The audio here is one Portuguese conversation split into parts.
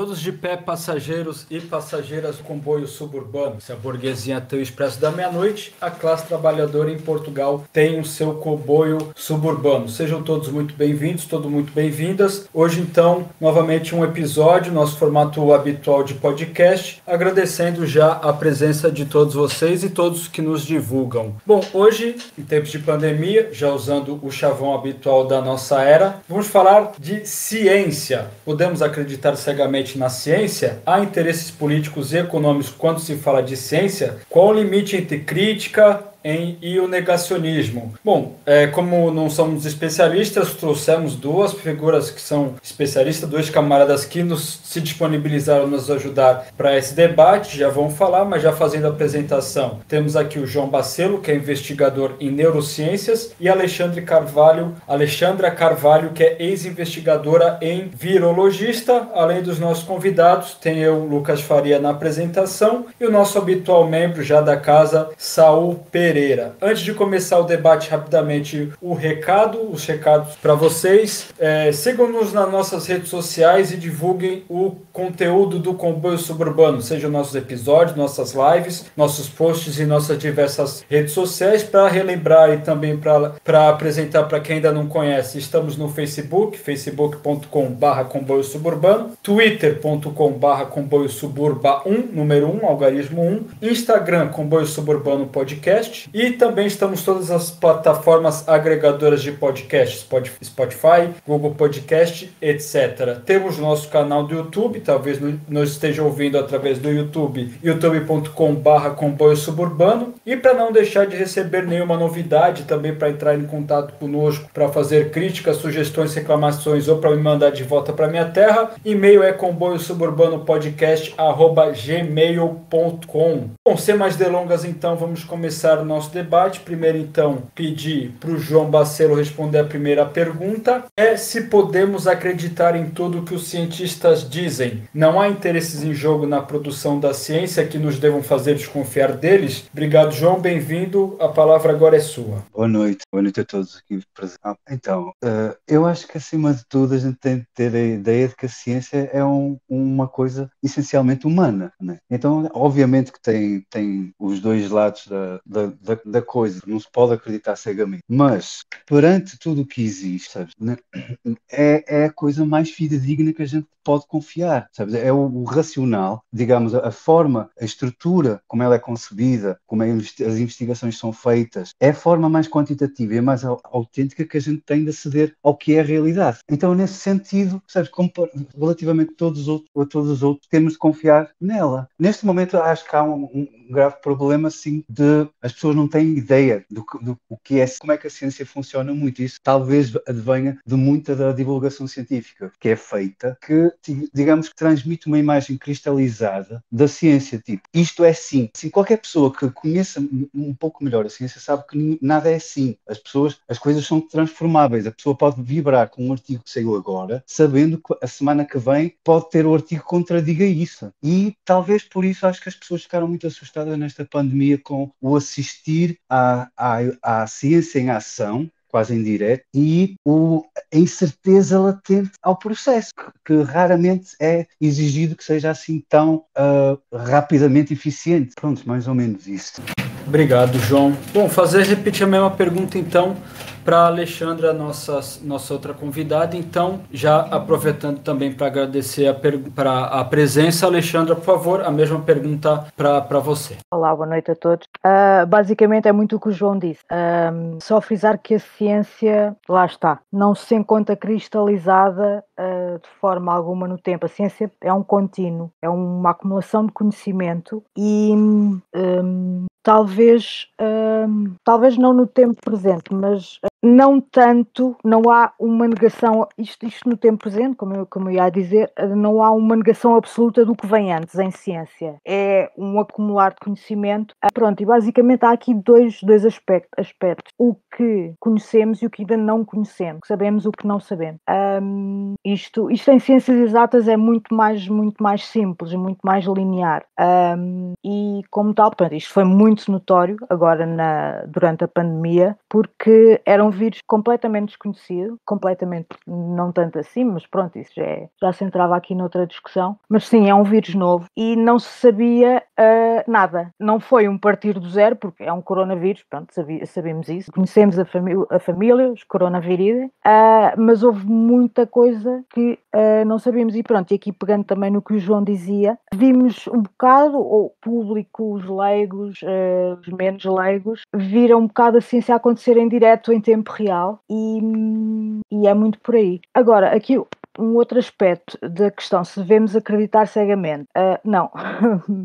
Todos de pé, passageiros e passageiras do comboio suburbano. Se a burguesia tem o expresso da meia-noite, a classe trabalhadora em Portugal tem o seu comboio suburbano. Sejam todos muito bem-vindos, todos muito bem-vindas. Hoje, então, novamente um episódio, nosso formato habitual de podcast, agradecendo já a presença de todos vocês e todos que nos divulgam. Bom, hoje, em tempos de pandemia, já usando o chavão habitual da nossa era, vamos falar de ciência. Podemos acreditar cegamente na ciência? Há interesses políticos e econômicos quando se fala de ciência? Qual o limite entre crítica e o negacionismo? Bom, como não somos especialistas, trouxemos duas figuras que são especialistas, dois camaradas que se disponibilizaram a nos ajudar para esse debate. Já vão falar, mas já fazendo a apresentação. Temos aqui o João Bacelo, que é investigador em neurociências, e Alexandra Carvalho, que é ex-investigadora em virologista. Além dos nossos convidados, tem eu, Lucas Faria, na apresentação, e o nosso habitual membro já da casa, Saul Pereira. Antes de começar o debate, rapidamente os recados para vocês. Sigam-nos nas nossas redes sociais e divulguem o conteúdo do Comboio Suburbano, sejam nossos episódios, nossas lives, nossos posts e nossas diversas redes sociais. Para relembrar e também para apresentar para quem ainda não conhece, estamos no Facebook, facebook.com/comboio suburbano, twitter.com/comboio suburba 1, número 1, algarismo 1, Instagram, Comboio Suburbano Podcast. E também estamos em todas as plataformas agregadoras de podcast, Spotify, Google Podcast, etc. Temos nosso canal do YouTube, talvez nos esteja ouvindo através do YouTube, youtube.com/comboio suburbano. E para não deixar de receber nenhuma novidade, também para entrar em contato conosco, para fazer críticas, sugestões, reclamações ou para me mandar de volta para minha terra, e-mail é comboiosuburbanopodcast@gmail.com. Bom, sem mais delongas, então, vamos começar o nosso debate. Primeiro, então, pedir para o João Bacelo responder a primeira pergunta. Se podemos acreditar em tudo que os cientistas dizem? Não há interesses em jogo na produção da ciência que nos devam fazer desconfiar deles? Obrigado, João. Bem-vindo. A palavra agora é sua. Boa noite a todos aqui presentes. Eu acho que, acima de tudo, a gente tem de ter a ideia de que a ciência é uma coisa essencialmente humana, né? Então, obviamente que tem os dois lados da coisa, não se pode acreditar cegamente, mas perante tudo o que existe, sabes, né? É a coisa mais fidedigna que a gente pode confiar, sabes? É o racional, digamos, a forma, a estrutura, como ela é concebida, como as investigações são feitas, é a forma mais quantitativa e mais autêntica que a gente tem de aceder ao que é a realidade. Então, nesse sentido, sabes, relativamente a todos os outros, temos de confiar nela. Neste momento, acho que há um grave problema, sim, de as pessoas não têm ideia do que é, como é que a ciência funciona muito. Isso talvez advenha de muita da divulgação científica que é feita, que, digamos, que transmite uma imagem cristalizada da ciência, tipo, isto é assim. Assim, qualquer pessoa que conheça um pouco melhor a ciência sabe que nada é assim. As coisas são transformáveis. A pessoa pode vibrar com um artigo que saiu agora, sabendo que a semana que vem pode ter o artigo que contradiga isso. E talvez por isso acho que as pessoas ficaram muito assustadas nesta pandemia com o assistir à ciência em ação, quase em direto, e a incerteza latente ao processo, que raramente é exigido que seja assim tão rapidamente eficiente. Pronto, mais ou menos isso. Obrigado, João. Bom, repetir a mesma pergunta, então, para a Alexandra, nossa outra convidada. Então, já aproveitando também para agradecer a presença, Alexandra, por favor, a mesma pergunta para você. Olá, boa noite a todos. Basicamente é muito o que o João disse. Só frisar que a ciência, lá está, não se encontra cristalizada de forma alguma no tempo. A ciência é um contínuo, é uma acumulação de conhecimento e talvez não no tempo presente, mas não tanto, não há uma negação, isto no tempo presente, como eu ia dizer, não há uma negação absoluta do que vem antes em ciência. É um acumular de conhecimento. Pronto, e basicamente há aqui dois aspectos. O que conhecemos e o que ainda não conhecemos. O que sabemos e o que não sabemos. Isto em ciências exatas é muito mais simples, muito mais linear. E como tal, pronto, isto foi muito notório agora durante a pandemia, porque vírus completamente desconhecido, completamente, não tanto assim, mas pronto, isso já se entrava aqui noutra discussão. Mas sim, é um vírus novo e não se sabia nada. Não foi um partir do zero, porque é um coronavírus, pronto, sabemos isso. Conhecemos a família, os coronavíridae, mas houve muita coisa que não sabíamos. E pronto, e aqui pegando também no que o João dizia, vimos um bocado, o público, os leigos, os menos leigos, viram um bocado a ciência acontecer em direto, em tempo real, e é muito por aí. Agora, aqui um outro aspecto da questão, se devemos acreditar cegamente. Não,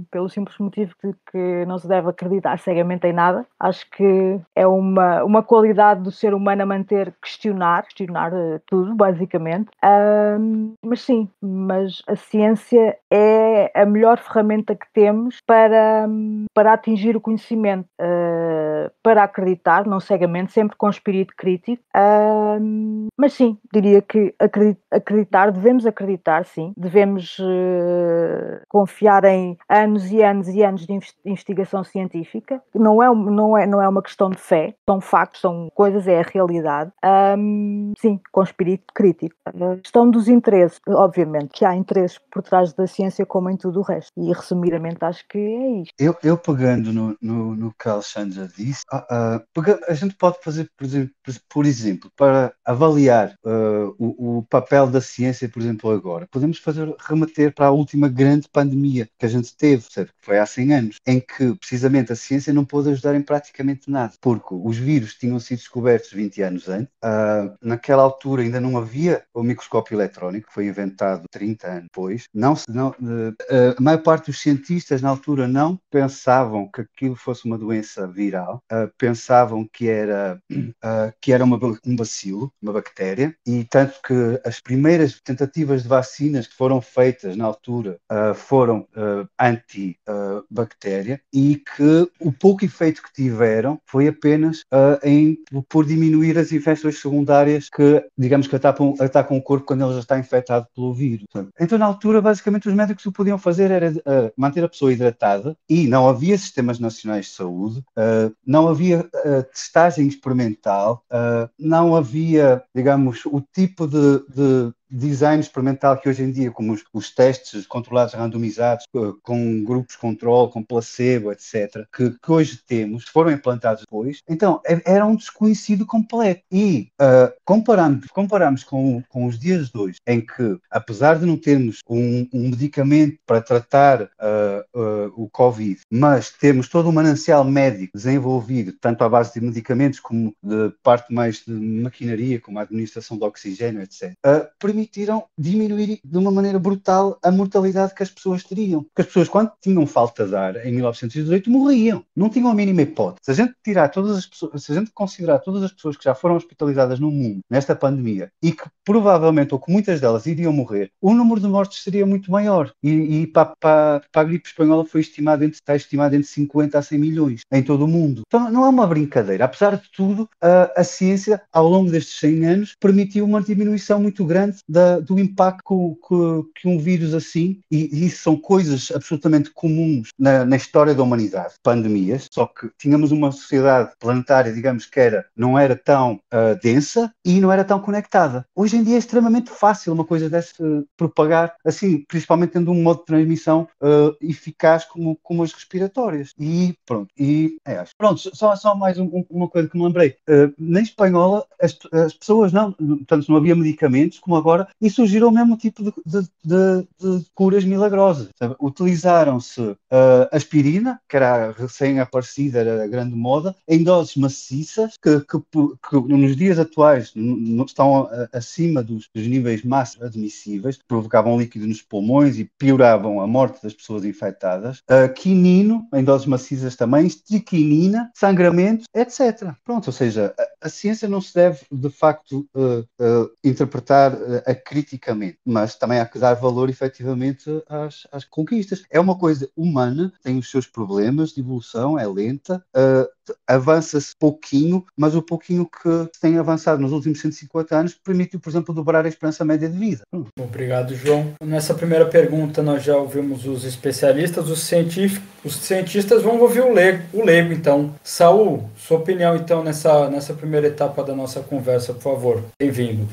pelo simples motivo de que não se deve acreditar cegamente em nada. Acho que é uma qualidade do ser humano a manter, questionar tudo, basicamente. Mas sim, mas a ciência é a melhor ferramenta que temos para atingir o conhecimento, para acreditar, não cegamente, sempre com espírito crítico. Mas sim, diria que devemos acreditar, sim, devemos confiar em anos e anos e anos de investigação científica. Não é uma questão de fé, são factos, são coisas, é a realidade. Sim, com espírito crítico. A questão dos interesses, obviamente, que há interesses por trás da ciência como em tudo o resto. E resumidamente acho que é isto. Eu pegando no que a Alexandra disse, a gente pode fazer, por exemplo, para avaliar o papel da ciência, por exemplo, agora, podemos remeter para a última grande pandemia que a gente teve, certo? Que foi há 100 anos, em que precisamente a ciência não pôde ajudar em praticamente nada, porque os vírus tinham sido descobertos 20 anos antes. Naquela altura ainda não havia o microscópio eletrónico, que foi inventado 30 anos depois. A maior parte dos cientistas na altura não pensavam que aquilo fosse uma doença viral, pensavam que era um bacilo, uma bactéria, e tanto que as primeiras tentativas de vacinas que foram feitas na altura foram anti-bactéria, e que o pouco efeito que tiveram foi apenas por diminuir as infecções secundárias que, digamos, que atacam o corpo quando ele já está infectado pelo vírus. Então, na altura, basicamente, os médicos o que podiam fazer era manter a pessoa hidratada, e não havia sistemas nacionais de saúde, não havia testagem experimental, não havia, digamos, o tipo de design experimental que hoje em dia, como os testes controlados randomizados, com grupos de controle, com placebo, etc., que hoje temos, foram implantados depois. Então, era um desconhecido completo. E comparamos com os dias de hoje, em que, apesar de não termos um medicamento para tratar o Covid, mas temos todo um manancial médico desenvolvido, tanto à base de medicamentos como de parte mais de maquinaria, como a administração de oxigênio, etc., permitiram diminuir de uma maneira brutal a mortalidade que as pessoas teriam. Porque as pessoas, quando tinham falta de ar em 1918, morriam. Não tinham a mínima hipótese. Se a gente se a gente considerar todas as pessoas que já foram hospitalizadas no mundo nesta pandemia, e que provavelmente, ou que muitas delas iriam morrer, o número de mortes seria muito maior. E para a gripe espanhola está estimado entre 50 a 100 milhões em todo o mundo. Então não é uma brincadeira. Apesar de tudo, a ciência, ao longo destes 100 anos, permitiu uma diminuição muito grande do impacto que um vírus assim, e isso são coisas absolutamente comuns na história da humanidade, pandemias, só que tínhamos uma sociedade planetária, digamos, que não era tão densa e não era tão conectada. Hoje em dia é extremamente fácil uma coisa dessa propagar, assim, principalmente tendo um modo de transmissão eficaz como as respiratórias. E pronto, acho. Pronto, só mais uma coisa que me lembrei. Na espanhola, as pessoas tanto não havia medicamentos como agora, e surgiram o mesmo tipo de curas milagrosas. Utilizaram-se aspirina, que era recém-aparecida, era a grande moda, em doses maciças, que nos dias atuais estão acima dos níveis máximos admissíveis, provocavam líquido nos pulmões e pioravam a morte das pessoas infectadas. Quinino, em doses maciças também, estriquinina, sangramento, etc. Pronto, ou seja, a ciência não se deve, de facto, interpretar criticamente, mas também há que dar valor, efetivamente, às conquistas. É uma coisa humana, tem os seus problemas de evolução, é lenta, avança-se pouquinho, mas o pouquinho que se tem avançado nos últimos 150 anos permitiu, por exemplo, dobrar a esperança média de vida. Obrigado, João. Nessa primeira pergunta nós já ouvimos os especialistas, os cientistas vão ouvir o leigo então. Saul, sua opinião então nessa primeira etapa da nossa conversa, por favor. Bem-vindo.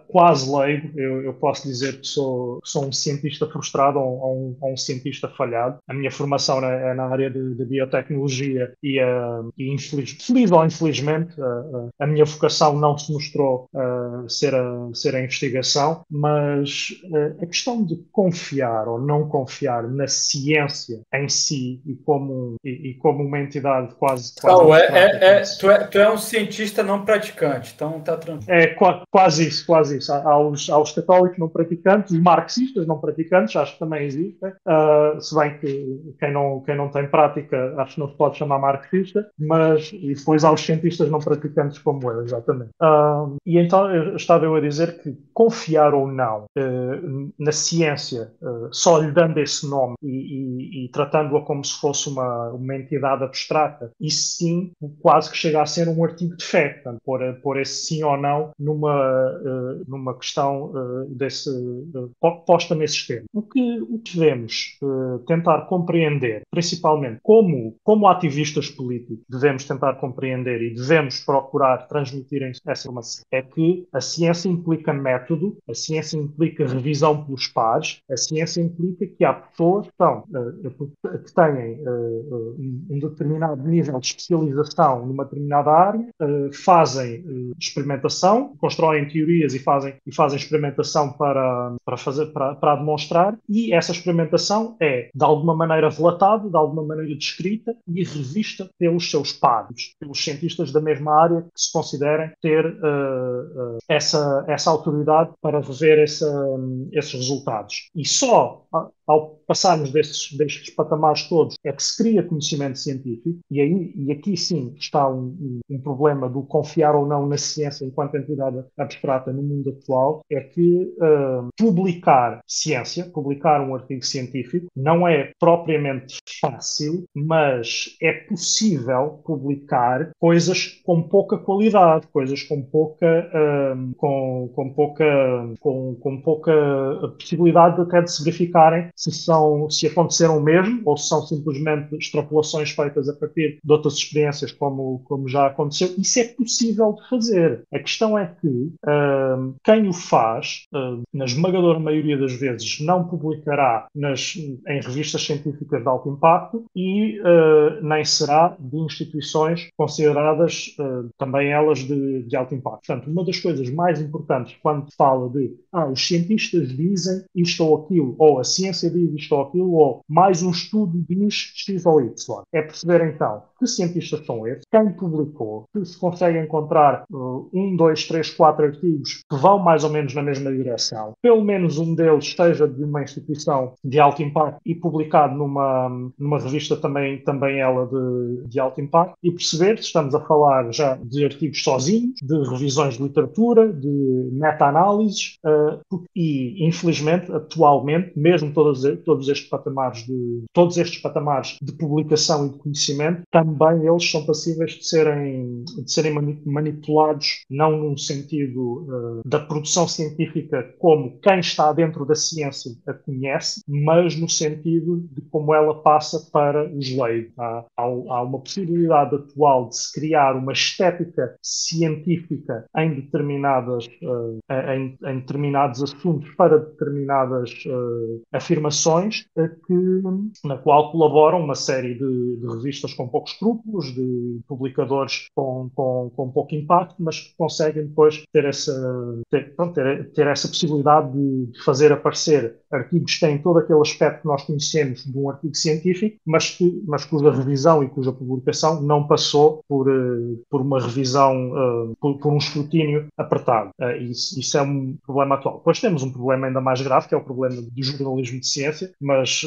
Quase leigo, eu posso dizer que sou um cientista frustrado ou um cientista falhado. A minha formação é na área de biotecnologia e feliz ou infelizmente, a minha vocação não se mostrou ser a investigação, mas a questão de confiar ou não confiar na ciência em si e como uma entidade quase tu é um cientista não praticante, então está tranquilo. É quase isso. Aos católicos não praticantes, os marxistas não praticantes, acho que também existem, se bem que quem não tem prática acho que não se pode chamar marxista, e depois há os cientistas não praticantes como eu, exatamente. E então eu estava a dizer que confiar ou não na ciência, só lhe dando esse nome e tratando-a como se fosse uma entidade abstrata, isso sim quase que chega a ser um artigo de fé, portanto, pôr esse sim ou não numa questão posta nesses termos. O que devemos tentar compreender, principalmente como ativistas políticos, devemos tentar compreender e devemos procurar transmitir essa informação, é que a ciência implica método, a ciência implica revisão pelos pares, a ciência implica que há pessoas que têm um determinado nível de especialização numa determinada área, fazem experimentação, constroem teorias e fazem experimentação para demonstrar, e essa experimentação é de alguma maneira relatada, de alguma maneira descrita e revista pelos seus pares, pelos cientistas da mesma área que se considerem ter essa autoridade para rever esses resultados. E só ao passarmos destes patamares todos é que se cria conhecimento científico, e aqui sim está um problema do confiar ou não na ciência enquanto entidade abstrata no mundo atual, é que publicar ciência, publicar um artigo científico, não é propriamente fácil, mas é possível publicar coisas com pouca qualidade, coisas com pouca possibilidade até de se verificarem se aconteceram mesmo ou se são simplesmente extrapolações feitas a partir de outras experiências, como já aconteceu. Isso é possível de fazer. A questão é que quem o faz, na esmagadora maioria das vezes, não publicará em revistas científicas de alto impacto e nem será de instituições consideradas também elas de alto impacto. Portanto, uma das coisas mais importantes quando se fala de os cientistas dizem isto ou aquilo, ou a ciência diz isto ou aquilo, ou mais um estudo diz X ou Y, é perceber então que cientistas são esses, quem publicou, que se consegue encontrar 1, 2, 3, 4 artigos que vão mais ou menos na mesma direção, pelo menos um deles esteja de uma instituição de alto impacto e publicado numa revista também ela de alto impacto, e perceber se estamos a falar já de artigos sozinhos, de revisões de literatura, de meta-análises, e infelizmente atualmente mesmo todos estes patamares de publicação e de conhecimento, também eles são passíveis de serem manipulados, não num sentido da produção científica como quem está dentro da ciência a conhece, mas no sentido de como ela passa para os leigos. Há uma possibilidade atual de se criar uma estética científica em determinados assuntos para determinadas afirmações, na qual colaboram uma série de revistas com poucos escrúpulos, de publicadores com pouco impacto, mas que conseguem depois ter essa possibilidade de fazer aparecer artigos que têm todo aquele aspecto que nós conhecemos de um artigo científico, mas cuja revisão e cuja publicação não passou por uma revisão, por um escrutínio apertado. Isso é um problema atual. Depois temos um problema ainda mais grave, que é o problema do jornalismo de ciência, mas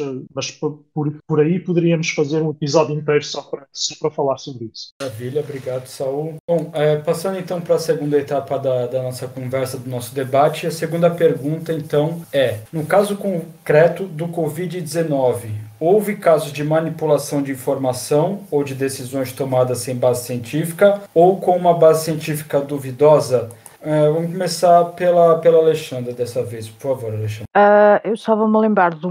por aí poderíamos fazer um episódio inteiro só para falar sobre isso. Maravilha, obrigado, Saul. Bom, passando então para a segunda etapa da nossa conversa, do nosso debate, a segunda pergunta então no caso concreto do Covid-19, houve casos de manipulação de informação ou de decisões tomadas sem base científica ou com uma base científica duvidosa? Vamos começar pela Alexandra dessa vez, por favor, Alexandra. Eu estava-me a lembrar de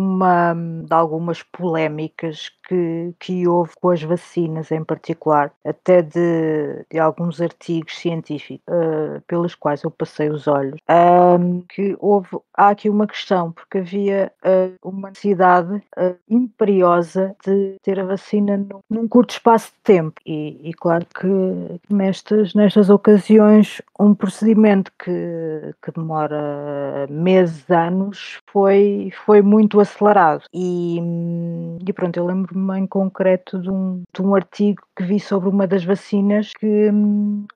algumas polémicas que houve com as vacinas em particular, até de alguns artigos científicos pelos quais eu passei os olhos, há aqui uma questão, porque havia uma necessidade imperiosa de ter a vacina num curto espaço de tempo e claro que nestas ocasiões um procedimento que demora meses, anos, foi muito acelerado e pronto, eu lembro-me em concreto de um artigo que vi sobre uma das vacinas que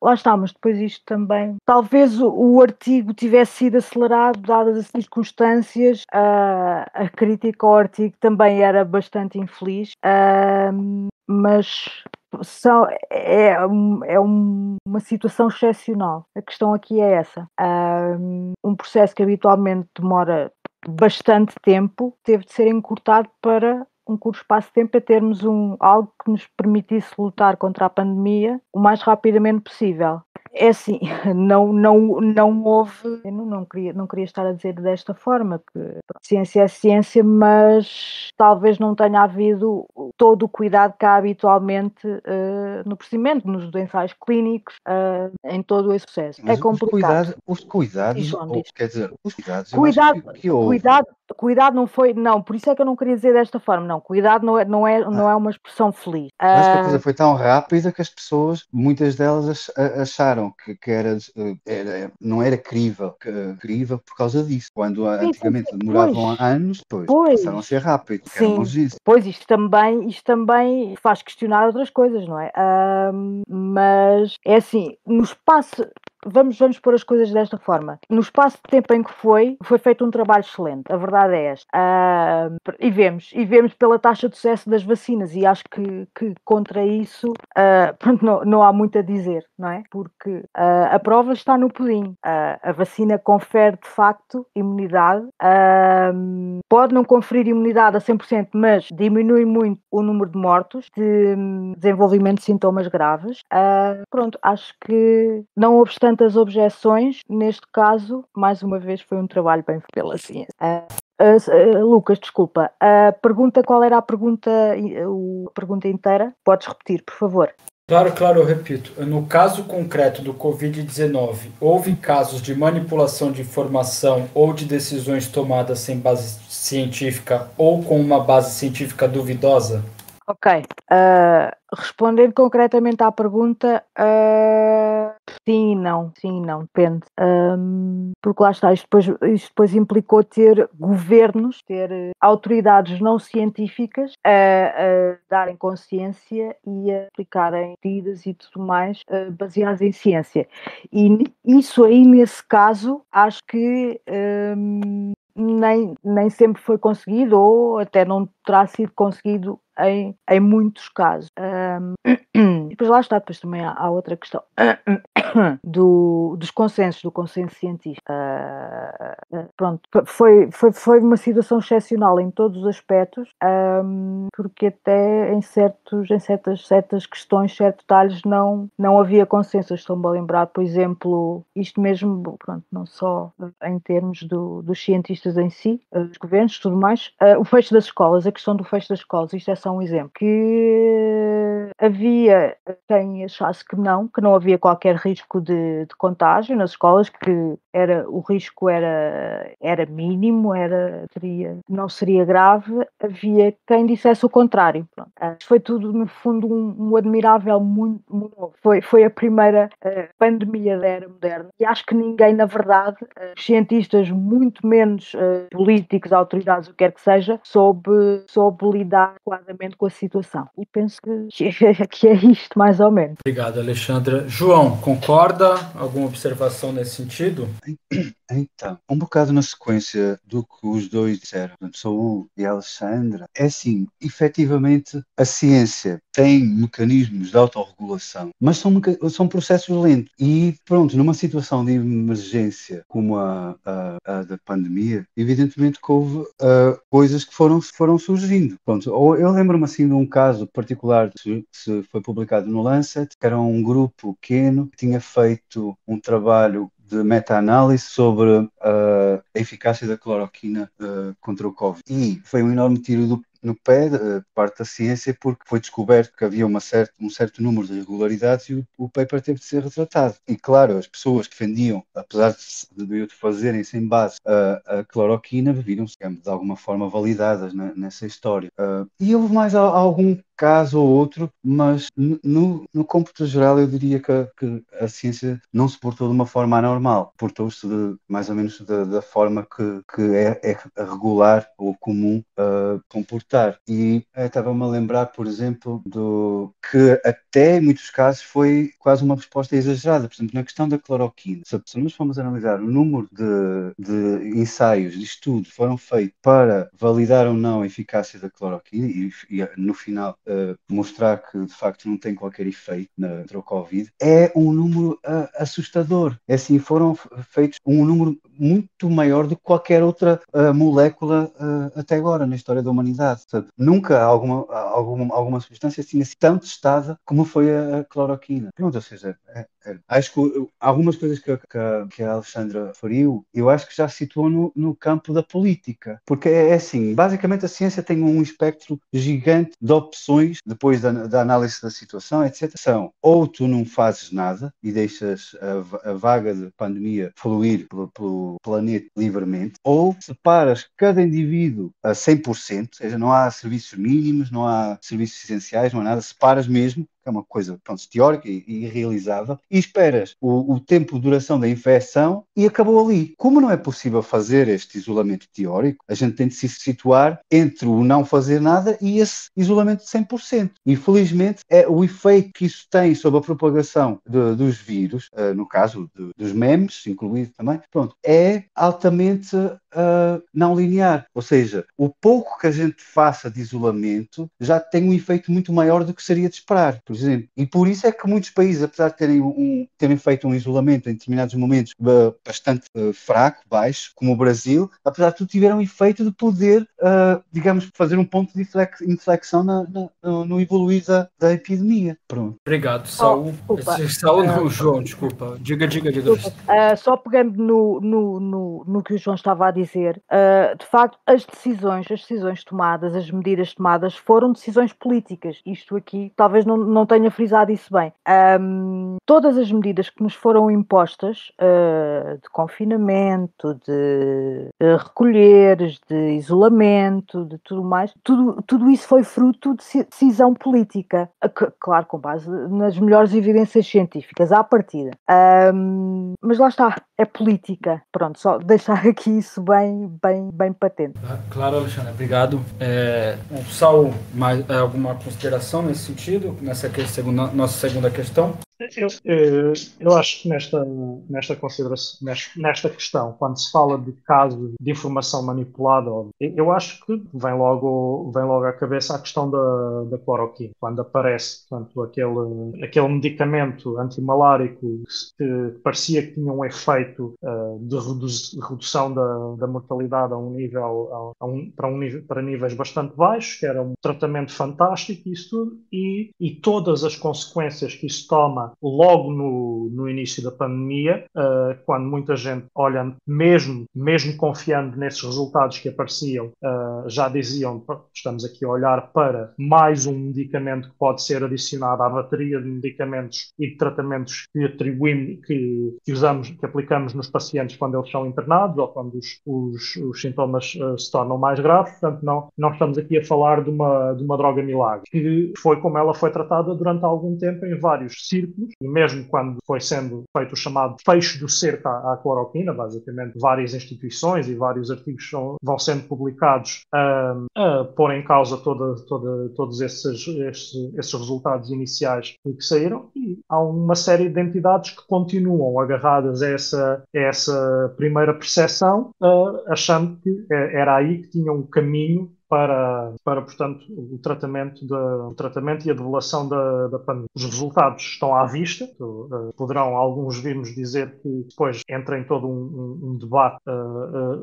lá está, mas depois isto também, talvez o artigo tivesse sido acelerado dadas as circunstâncias, a crítica ao artigo também era bastante infeliz, mas uma situação excepcional. A questão aqui é essa. Um processo que habitualmente demora bastante tempo teve de ser encurtado para um curto espaço de tempo, a termos algo que nos permitisse lutar contra a pandemia o mais rapidamente possível. É assim, não houve, eu não queria estar a dizer desta forma, que ciência é ciência, mas talvez não tenha havido todo o cuidado que há habitualmente no procedimento, nos ensaios clínicos, em todo esse processo. Mas é complicado. Os cuidados, Diz, João, diz. quer dizer, os cuidados, Cuidado, eu acho que houve. cuidado não foi, não, por isso é que eu não queria dizer desta forma, não, cuidado não é uma expressão feliz. Eu acho que a coisa foi tão rápida que as pessoas, muitas delas acharam que não era crível por causa disso. Quando antigamente demoravam anos, depois passaram a ser rápido, que era longe. Pois, isto também faz questionar outras coisas, não é? Mas é assim, no espaço. Vamos pôr as coisas desta forma. No espaço de tempo em que foi feito um trabalho excelente. A verdade é esta. E vemos pela taxa de sucesso das vacinas, e acho que contra isso pronto, não há muito a dizer, não é? Porque a prova está no pudim. A vacina confere de facto imunidade. Pode não conferir imunidade a 100%, mas diminui muito o número de mortos, de desenvolvimento de sintomas graves. Pronto, acho que, não obstante as objeções, neste caso, mais uma vez, foi um trabalho bem feito pela ciência. Lucas, desculpa, qual era a pergunta inteira? Podes repetir, por favor. Claro, eu repito. No caso concreto do Covid-19, houve casos de manipulação de informação ou de decisões tomadas sem base científica ou com uma base científica duvidosa? Ok. Respondendo concretamente à pergunta, sim e não, depende. Porque lá está, isto depois implicou ter governos, ter autoridades não científicas a darem consciência e a aplicarem medidas e tudo mais baseadas em ciência. E isso aí, nesse caso, acho que nem sempre foi conseguido, ou até não terá sido conseguido em muitos casos. Depois lá está, depois também há outra questão dos consensos, do consenso científico. Pronto, foi uma situação excepcional em todos os aspectos, porque até em certas questões, certos detalhes, não havia consenso. Estou-me a lembrar, por exemplo, isto mesmo, pronto, não só em termos dos cientistas em si, dos governos, tudo mais, o fecho das escolas, a questão do fecho das escolas, isto é só um exemplo, que havia quem achasse que não havia qualquer risco de contágio nas escolas, que o risco era mínimo, não seria grave. Havia quem dissesse o contrário. Pronto. Foi tudo, no fundo, um admirável muito, muito novo. Foi a primeira pandemia da era moderna, e acho que ninguém, na verdade, cientistas, muito menos políticos, autoridades, o que quer que seja, soube lidar adequadamente com a situação. E penso que que é isto, mais ou menos. Obrigado, Alexandra. João, concorda? Alguma observação nesse sentido? Então, um bocado na sequência do que os dois disseram, portanto, Saúl e Alexandra, é assim, efetivamente a ciência tem mecanismos de autorregulação, mas são processos lentos. E pronto, numa situação de emergência como a da pandemia, evidentemente que houve coisas que foram surgindo. Pronto, ou eu lembro-me assim de um caso particular que se foi publicado no Lancet, que era um grupo pequeno que tinha feito um trabalho de meta-análise sobre a eficácia da cloroquina contra o Covid. E foi um enorme tiro no pé de parte da ciência, porque foi descoberto que havia um certo número de irregularidades e o paper teve de ser retratado. E claro, as pessoas que defendiam, apesar de o fazerem sem base a cloroquina, viram-se, digamos, de alguma forma validadas nessa história. E houve mais algum caso ou outro, mas no cômputo geral eu diria que a ciência não se portou de uma forma anormal, portou-se mais ou menos da forma que é regular ou comum comportar. E estava-me a lembrar, por exemplo, que até em muitos casos foi quase uma resposta exagerada. Por exemplo, na questão da cloroquina, se nós formos analisar o número de ensaios, de estudos que foram feitos para validar ou não a eficácia da cloroquina e no final mostrar que de facto não tem qualquer efeito contra o Covid, é um número assustador. É assim, foram feitos um número muito maior do que qualquer outra molécula até agora na história da humanidade. Portanto, nunca alguma substância tinha sido tão testada como foi a cloroquina. Pronto, ou seja, acho que algumas coisas que a Alexandra referiu, eu acho que já se situou no campo da política. Porque é assim, basicamente a ciência tem um espectro gigante de opções depois da análise da situação, etc. São ou tu não fazes nada e deixas a vaga de pandemia fluir pelo planeta livremente, ou separas cada indivíduo a 100%, ou seja, não há serviços mínimos, não há serviços essenciais, não há nada, separas mesmo, que é uma coisa, pronto, teórica e irrealizável, e esperas o tempo de duração da infecção e acabou ali. Como não é possível fazer este isolamento teórico, a gente tem de se situar entre o não fazer nada e esse isolamento de 100%. Infelizmente, o efeito que isso tem sobre a propagação dos vírus, no caso dos memes, incluído também, pronto, é altamente não linear. Ou seja, o pouco que a gente faça de isolamento já tem um efeito muito maior do que seria de esperar, por exemplo. E por isso é que muitos países, apesar de terem feito um isolamento em determinados momentos bastante fraco, baixo, como o Brasil, apesar de tudo tiveram um efeito de poder, digamos, fazer um ponto de inflexão no evoluir da epidemia. Pronto. Obrigado, Saúl. Saúl não, João, desculpa. Diga. Desculpa. Só pegando no que o João estava a dizer, de facto, as decisões tomadas, as medidas tomadas foram decisões políticas. Isto aqui, talvez não tenha frisado isso bem. Todas as medidas que nos foram impostas, de confinamento, de recolheres, de isolamento, de tudo mais, tudo isso foi fruto de decisão política. Claro, com base nas melhores evidências científicas, à partida. Mas lá está, é política. Pronto, só deixar aqui isso bem patente. Claro, Alexandre, obrigado. Saúl, alguma consideração nesse sentido, nossa segunda questão? Eu acho que nesta consideração, nesta questão, quando se fala de casos de informação manipulada, eu acho que vem logo à cabeça a questão da cloroquina. Quando aparece, portanto, aquele medicamento antimalárico que parecia que tinha um efeito de redução da mortalidade para níveis bastante baixos, que era um tratamento fantástico, isso tudo, e todas as consequências que isso toma logo no início da pandemia, quando muita gente, olhando, mesmo confiando nesses resultados que apareciam, já diziam, estamos aqui a olhar para mais um medicamento que pode ser adicionado à bateria de medicamentos e de tratamentos que aplicamos nos pacientes quando eles são internados ou quando os sintomas se tornam mais graves. Portanto, não estamos aqui a falar de uma droga milagre, que foi como ela foi tratada durante algum tempo em vários círculos legítimos, e mesmo quando foi sendo feito o chamado fecho do cerco à cloroquina, basicamente várias instituições e vários artigos vão sendo publicados a pôr em causa todos esses resultados iniciais que saíram, e há uma série de entidades que continuam agarradas a essa primeira percepção, achando que era aí que tinham um caminho portanto, o tratamento e a develação da pandemia. Os resultados estão à vista. Poderão alguns vir-nos dizer que depois entra em todo um debate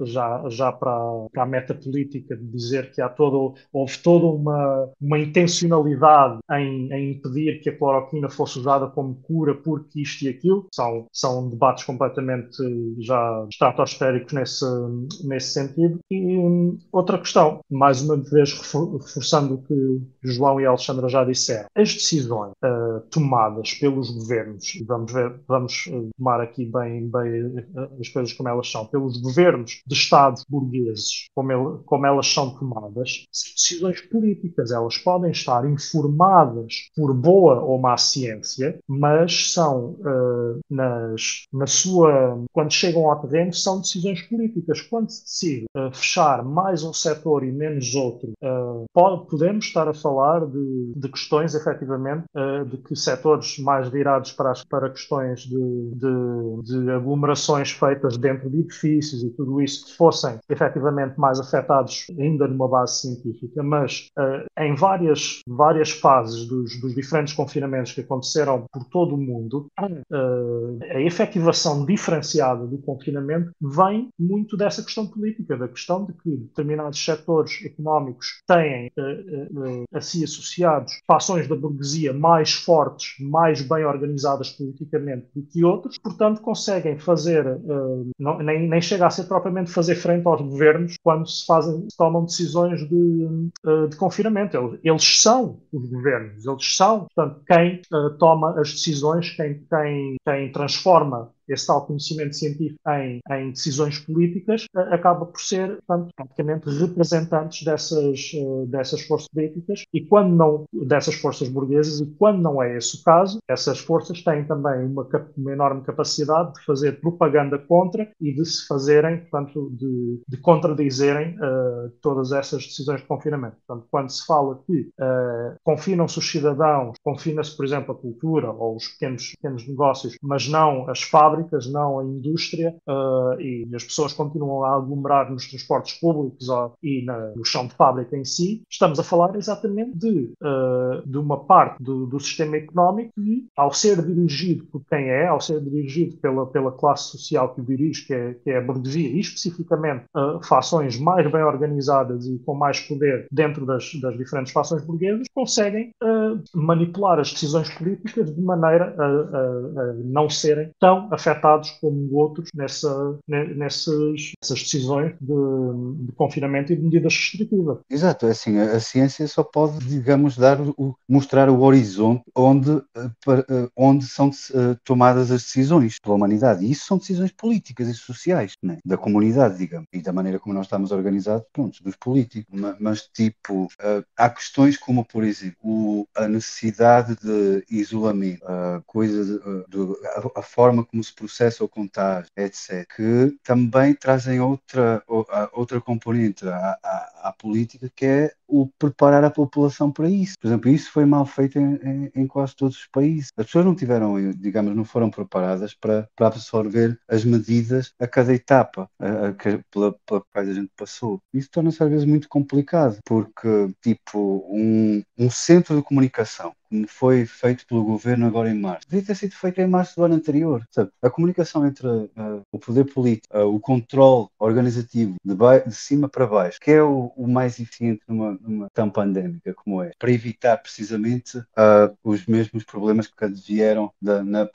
já para a meta política, de dizer que houve toda uma intencionalidade em impedir que a cloroquina fosse usada como cura porque isto e aquilo. São debates completamente já estratosféricos nesse sentido. E outra questão, mais uma vez reforçando o que o João e a Alexandra já disseram, as decisões tomadas pelos governos, e vamos tomar aqui bem as coisas como elas são, pelos governos de Estados burgueses, como elas são tomadas, são decisões políticas. Elas podem estar informadas por boa ou má ciência, mas são, quando chegam ao terreno, são decisões políticas. Quando se decide fechar mais um setor e menos outro, podemos estar a falar de questões, efetivamente, de que setores mais virados para questões de aglomerações feitas dentro de edifícios e tudo isso, que fossem efetivamente mais afetados ainda numa base científica, mas em várias fases dos diferentes confinamentos que aconteceram por todo o mundo, a efetivação diferenciada do confinamento vem muito dessa questão política, da questão de que determinados setores económicos têm a si associados fações da burguesia mais fortes, mais bem organizadas politicamente do que outros, portanto conseguem fazer, nem chega a ser propriamente fazer frente aos governos quando se tomam decisões de confinamento. Eles são os governos, eles são, portanto, quem toma as decisões, quem transforma esse tal conhecimento científico em decisões políticas, acaba por ser, portanto, praticamente representantes dessas forças políticas dessas forças burguesas, e quando não é esse o caso, essas forças têm também uma enorme capacidade de fazer propaganda contra e de se fazerem, portanto, de contradizerem todas essas decisões de confinamento. Portanto, quando se fala que confinam-se os cidadãos, confina-se, por exemplo, a cultura ou os pequenos negócios, mas não as fábricas, não a indústria, e as pessoas continuam a aglomerar nos transportes públicos e no chão de fábrica em si, estamos a falar exatamente de uma parte do sistema económico que, ao ser dirigido por quem ao ser dirigido pela classe social que o dirige, que é a burguesia, e especificamente fações mais bem organizadas e com mais poder dentro das diferentes fações burguesas, conseguem manipular as decisões políticas de maneira a não serem tão afetados como outros nessas decisões de confinamento e de medidas restritivas. Exato, é assim, a ciência só pode, digamos, mostrar o horizonte onde são tomadas as decisões pela humanidade. E isso são decisões políticas e sociais, né? Da comunidade, digamos, e da maneira como nós estamos organizados, pronto, dos políticos. Mas tipo, há questões como, por exemplo, a necessidade de isolamento, a forma como se processa o contágio, etc., que também trazem outra componente à política, que é o preparar a população para isso. Por exemplo, isso foi mal feito em quase todos os países. As pessoas não tiveram, digamos, não foram preparadas para absorver as medidas a cada etapa pela qual a gente passou. Isso torna-se às vezes muito complicado, porque, tipo, um centro de comunicação, como foi feito pelo governo agora em março, devia ter sido feito em março do ano anterior. Sabe? A comunicação entre o poder político, o controle organizativo de cima para baixo, que é o mais eficiente numa questão pandémica como é, para evitar precisamente os mesmos problemas que vieram na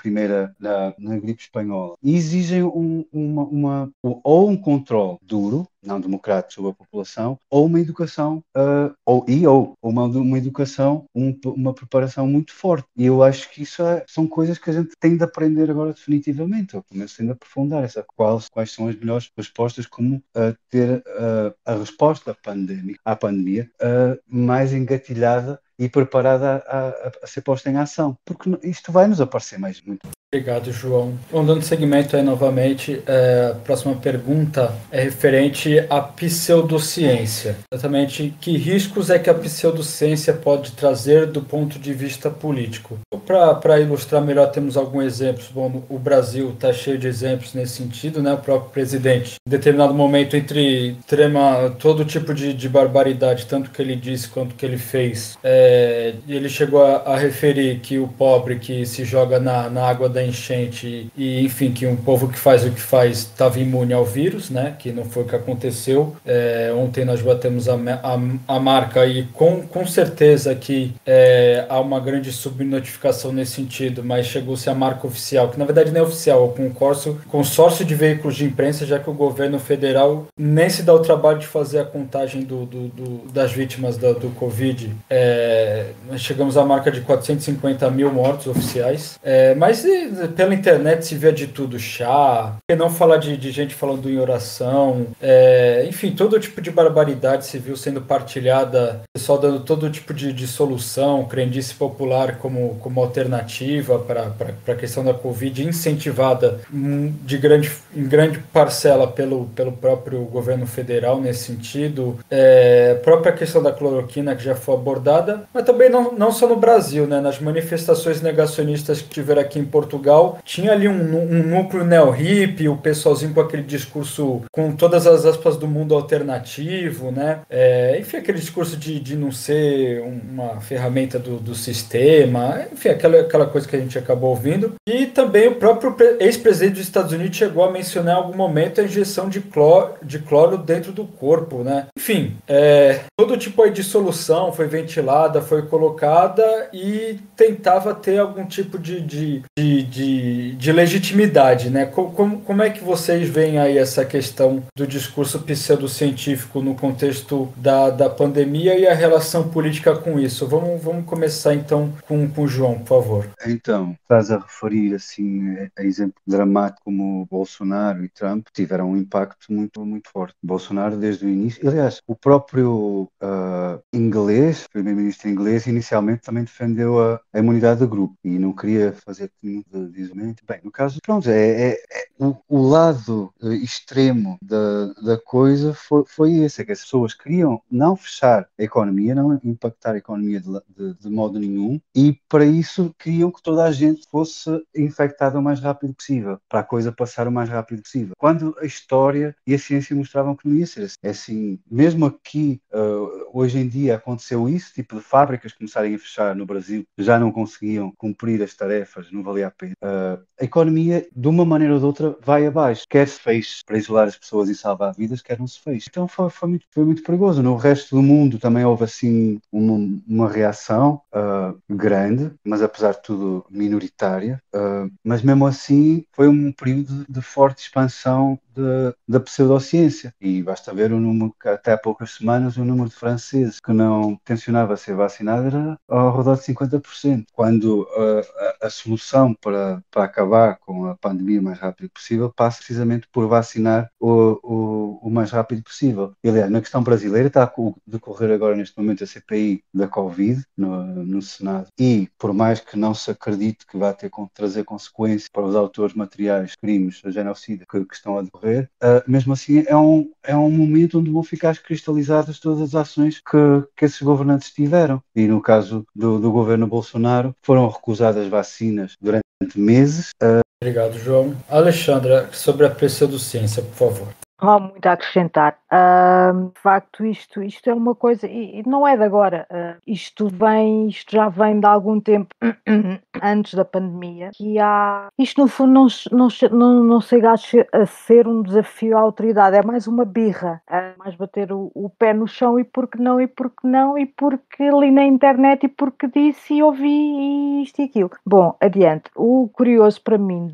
gripe espanhola. E exigem ou um controle duro, não democrático, sobre a população, ou uma educação, uma educação, uma preparação muito forte. E eu acho que isso são coisas que a gente tem de aprender agora definitivamente, ou pelo menos tem de aprofundar quais são as melhores respostas, como ter a resposta à pandemia mais engatilhada e preparada a ser posta em ação, porque isto vai nos aparecer mais muito. Obrigado, João. Bom, dando seguimento aí novamente, a próxima pergunta é referente à pseudociência. Exatamente, que riscos é que a pseudociência pode trazer do ponto de vista político? Para ilustrar melhor, temos alguns exemplos. Bom, o Brasil está cheio de exemplos nesse sentido, né? O próprio presidente, em determinado momento, entre todo tipo de barbaridade, tanto que ele disse quanto que ele fez, ele chegou a referir que o pobre que se joga na água da enchente e, enfim, que um povo que faz o que faz estava imune ao vírus, né? Que não foi o que aconteceu. Ontem nós batemos a marca e com certeza que há uma grande subnotificação nesse sentido, mas chegou-se a marca oficial, que na verdade não é oficial, é o consórcio de veículos de imprensa, já que o governo federal nem se dá o trabalho de fazer a contagem das vítimas do Covid. Nós chegamos à marca de 450 mil mortos oficiais, mas pela internet se vê de tudo, chá, e não falar de gente falando em oração, enfim, todo tipo de barbaridade se viu sendo partilhada, pessoal dando todo tipo de solução, crendice popular como alternativa para a questão da Covid, incentivada em grande parcela pelo próprio governo federal nesse sentido. A própria questão da cloroquina, que já foi abordada, mas também não só no Brasil, né? Nas manifestações negacionistas que tiveram aqui em Portugal, tinha ali um núcleo neo-hippie, o pessoalzinho com aquele discurso com todas as aspas do mundo alternativo, né? Enfim, aquele discurso de não ser uma ferramenta do sistema, enfim, aquela coisa que a gente acabou ouvindo. E também o próprio ex-presidente dos Estados Unidos chegou a mencionar em algum momento a injeção de cloro dentro do corpo, né? Enfim, todo tipo aí de solução foi ventilada, foi colocada e tentava ter algum tipo de legitimidade, né? Como é que vocês veem aí essa questão do discurso pseudocientífico no contexto da pandemia e a relação política com isso? Vamos começar então com o João, por favor. Então, estás a referir assim a exemplo dramático como Bolsonaro e Trump tiveram um impacto muito, muito forte. Bolsonaro desde o início, aliás, o próprio primeiro-ministro inglês, inicialmente também defendeu a imunidade de grupo e não queria fazer nenhum de isolamento. Bem, no caso, pronto, o lado extremo da coisa foi esse, é que as pessoas queriam não fechar a economia, não impactar a economia de modo nenhum, e para isso queriam que toda a gente fosse infectada o mais rápido possível, para a coisa passar o mais rápido possível. Quando a história e a ciência mostravam que não ia ser assim. É assim, mesmo aqui, hoje em dia aconteceu isso, tipo de fábricas começarem a fechar no Brasil, já não conseguiam cumprir as tarefas, não valia a pena. A economia, de uma maneira ou de outra, vai abaixo. Quer se feche para isolar as pessoas e salvar vidas, quer não se feche. Então foi muito perigoso. No resto do mundo também houve assim uma reação grande, mas apesar de tudo minoritária. Mas mesmo assim foi um período de forte expansão da pseudociência. E basta ver o número, que até há poucas semanas, o número de franceses que não tencionava ser vacinado era ao redor de 50%, quando a solução para acabar com a pandemia o mais rápido possível passa precisamente por vacinar o mais rápido possível. E, aliás, na questão brasileira está a decorrer agora neste momento a CPI da Covid no Senado, e por mais que não se acredite que vai trazer consequências para os autores materiais, crimes, genocídio que estão a decorrer, mesmo assim é um momento onde vão ficar cristalizadas todas as ações que esses governantes tiveram. E no caso do governo Bolsonaro, foram recusadas vacinas durante meses. Obrigado, João. Alexandra, sobre a pseudociência, por favor. Não há muito a acrescentar. De facto, isto é uma coisa, e não é de agora, isto já vem de algum tempo antes da pandemia, que isto no fundo não chega a ser um desafio à autoridade, é mais uma birra, mais bater o pé no chão e porque não, e porque li na internet, e porque disse e ouvi e isto e aquilo. Bom, adiante. O curioso para mim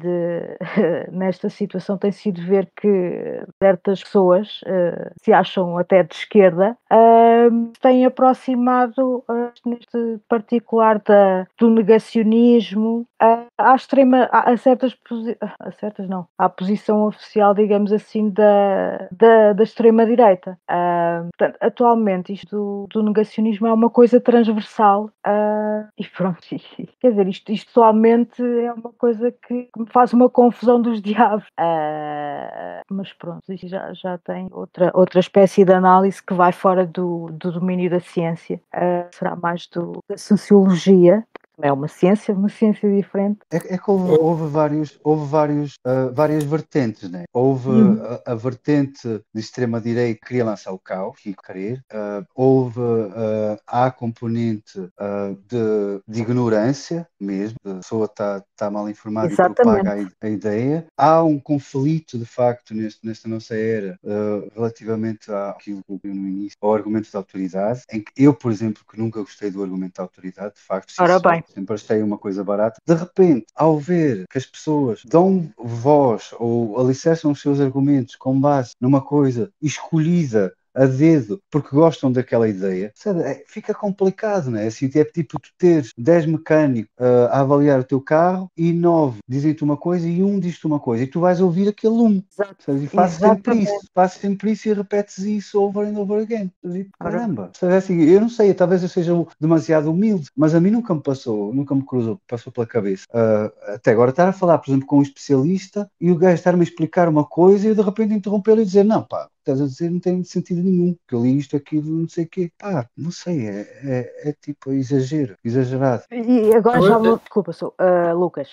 nesta situação tem sido ver que certas pessoas se acham até de esquerda, têm aproximado neste particular do negacionismo, há certas não, há a posição oficial, digamos assim, da extrema-direita. Portanto, atualmente isto do negacionismo é uma coisa transversal, e pronto, quer dizer, isto atualmente é uma coisa que me faz uma confusão dos diabos. Mas pronto, isto já tem outra espécie de análise que vai fora do domínio da ciência. Será mais da sociologia. É uma ciência diferente. É que houve várias vertentes, né? Houve a vertente de extrema-direita que queria lançar o caos, que querer. Houve a componente de ignorância mesmo, a pessoa está mal informada e propaga a ideia. Há um conflito, de facto, nesta nossa era, relativamente àquilo que eu vi no início, ao argumento da autoridade, em que eu, por exemplo, que nunca gostei do argumento da autoridade, de facto, sempre achei uma coisa barata. De repente, ao ver que as pessoas dão voz ou alicerçam os seus argumentos com base numa coisa escolhida a dedo porque gostam daquela ideia, fica complicado, não é? Assim, é tipo tu teres 10 mecânicos a avaliar o teu carro e 9 dizem-te uma coisa e um diz-te uma coisa e tu vais ouvir aquele um. E fazes sempre isso e repetes isso over and over again. Caramba, assim, eu não sei, talvez eu seja demasiado humilde, mas a mim nunca me passou pela cabeça. Até agora estar a falar, por exemplo, com um especialista e o gajo estar-me a explicar uma coisa e eu de repente interrompê-lo e dizer, não pá, estás a dizer não tem sentido nenhum, que eu li isto, aquilo, não sei o quê. Não sei, é tipo exagerado. E agora desculpa, Lucas,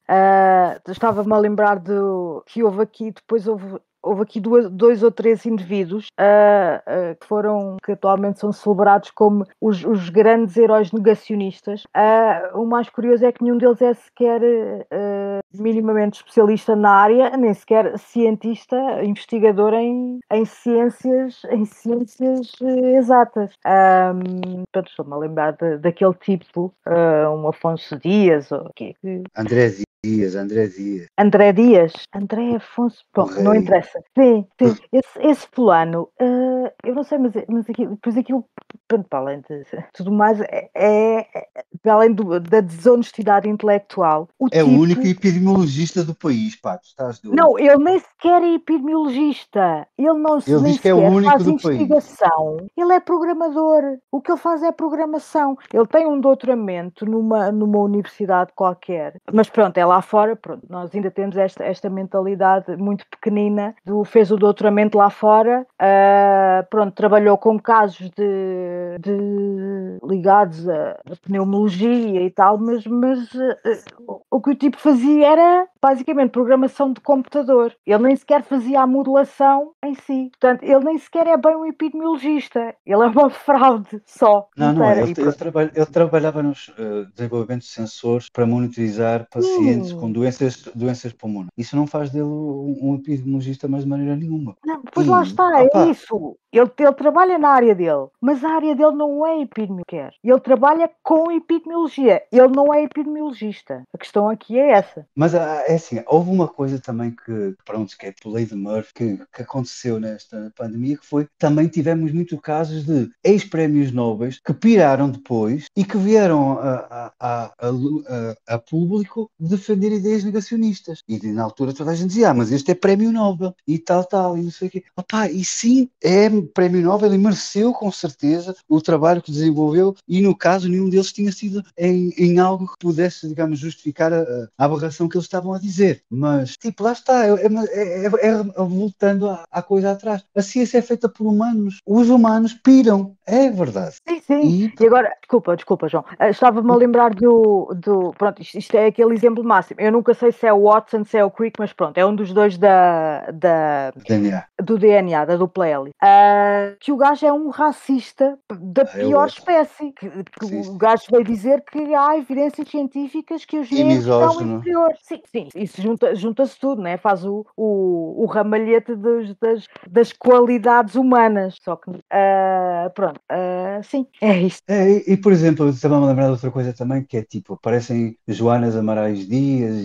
estava-me a lembrar que houve aqui dois ou três indivíduos que atualmente são celebrados como os grandes heróis negacionistas. O mais curioso é que nenhum deles é sequer minimamente especialista na área, nem sequer cientista, investigador em ciências exatas. Portanto, estou-me a lembrar daquele tipo, um Afonso Dias, ou o quê? André Dias. André Afonso, bom, não interessa. Sim. Esse fulano, eu não sei, mas depois aquilo, para além de tudo mais, para além da desonestidade intelectual. O único epidemiologista do país, pá, tu estás doido. Não, ele nem sequer é epidemiologista. Ele nem sequer faz investigação. Ele é programador. O que ele faz é programação. Ele tem um doutoramento numa universidade qualquer. Mas pronto, é lá fora. Pronto, nós ainda temos esta mentalidade muito pequenina fez o doutoramento lá fora. Pronto, trabalhou com casos ligados a pneumologia e tal, mas o que o tipo fazia era basicamente programação de computador. Ele nem sequer fazia a modelação em si. Portanto, ele nem sequer é bem um epidemiologista. Ele é uma fraude só. Não é. Ele trabalhava nos desenvolvimentos de sensores para monitorizar pacientes com doenças pulmonares. Isso não faz dele um epidemiologista, mas de maneira nenhuma. Não, pois lá está, é isso. Ele trabalha na área dele, mas a área dele não é epidemiologia. Ele trabalha com epidemiologia. Ele não é epidemiologista. A questão aqui é essa. Mas é assim, houve uma coisa também que é por lei de Murphy, que aconteceu nesta pandemia, que foi, também tivemos muitos casos de ex-prémios nobres que piraram depois e que vieram a público defender ideias negacionistas. E na altura toda a gente dizia, mas este é prémio Nobel e tal, e não sei o quê. E sim, é prémio Nobel e mereceu com certeza o trabalho que desenvolveu e no caso nenhum deles tinha sido em algo que pudesse, digamos, justificar a aberração que eles estavam a dizer. Mas, lá está, voltando à coisa atrás. A ciência é feita por humanos. Os humanos piram. É verdade. Sim. E agora, desculpa, João. Estava-me a lembrar pronto, isto é aquele exemplo máximo. Eu nunca sei se é o Watson, se é o Crick, mas pronto, é um dos dois do DNA, da dupla L. Que o gajo é um racista da pior espécie. Que o gajo veio dizer que há evidências científicas que os que é a questão interior. Sim, isso junta-se tudo, né? Faz o ramalhete das qualidades humanas. Só que, pronto, sim, é isto. E, por exemplo, eu estava-me a lembrar de outra coisa também, que é tipo, aparecem Joanas Amarais Dias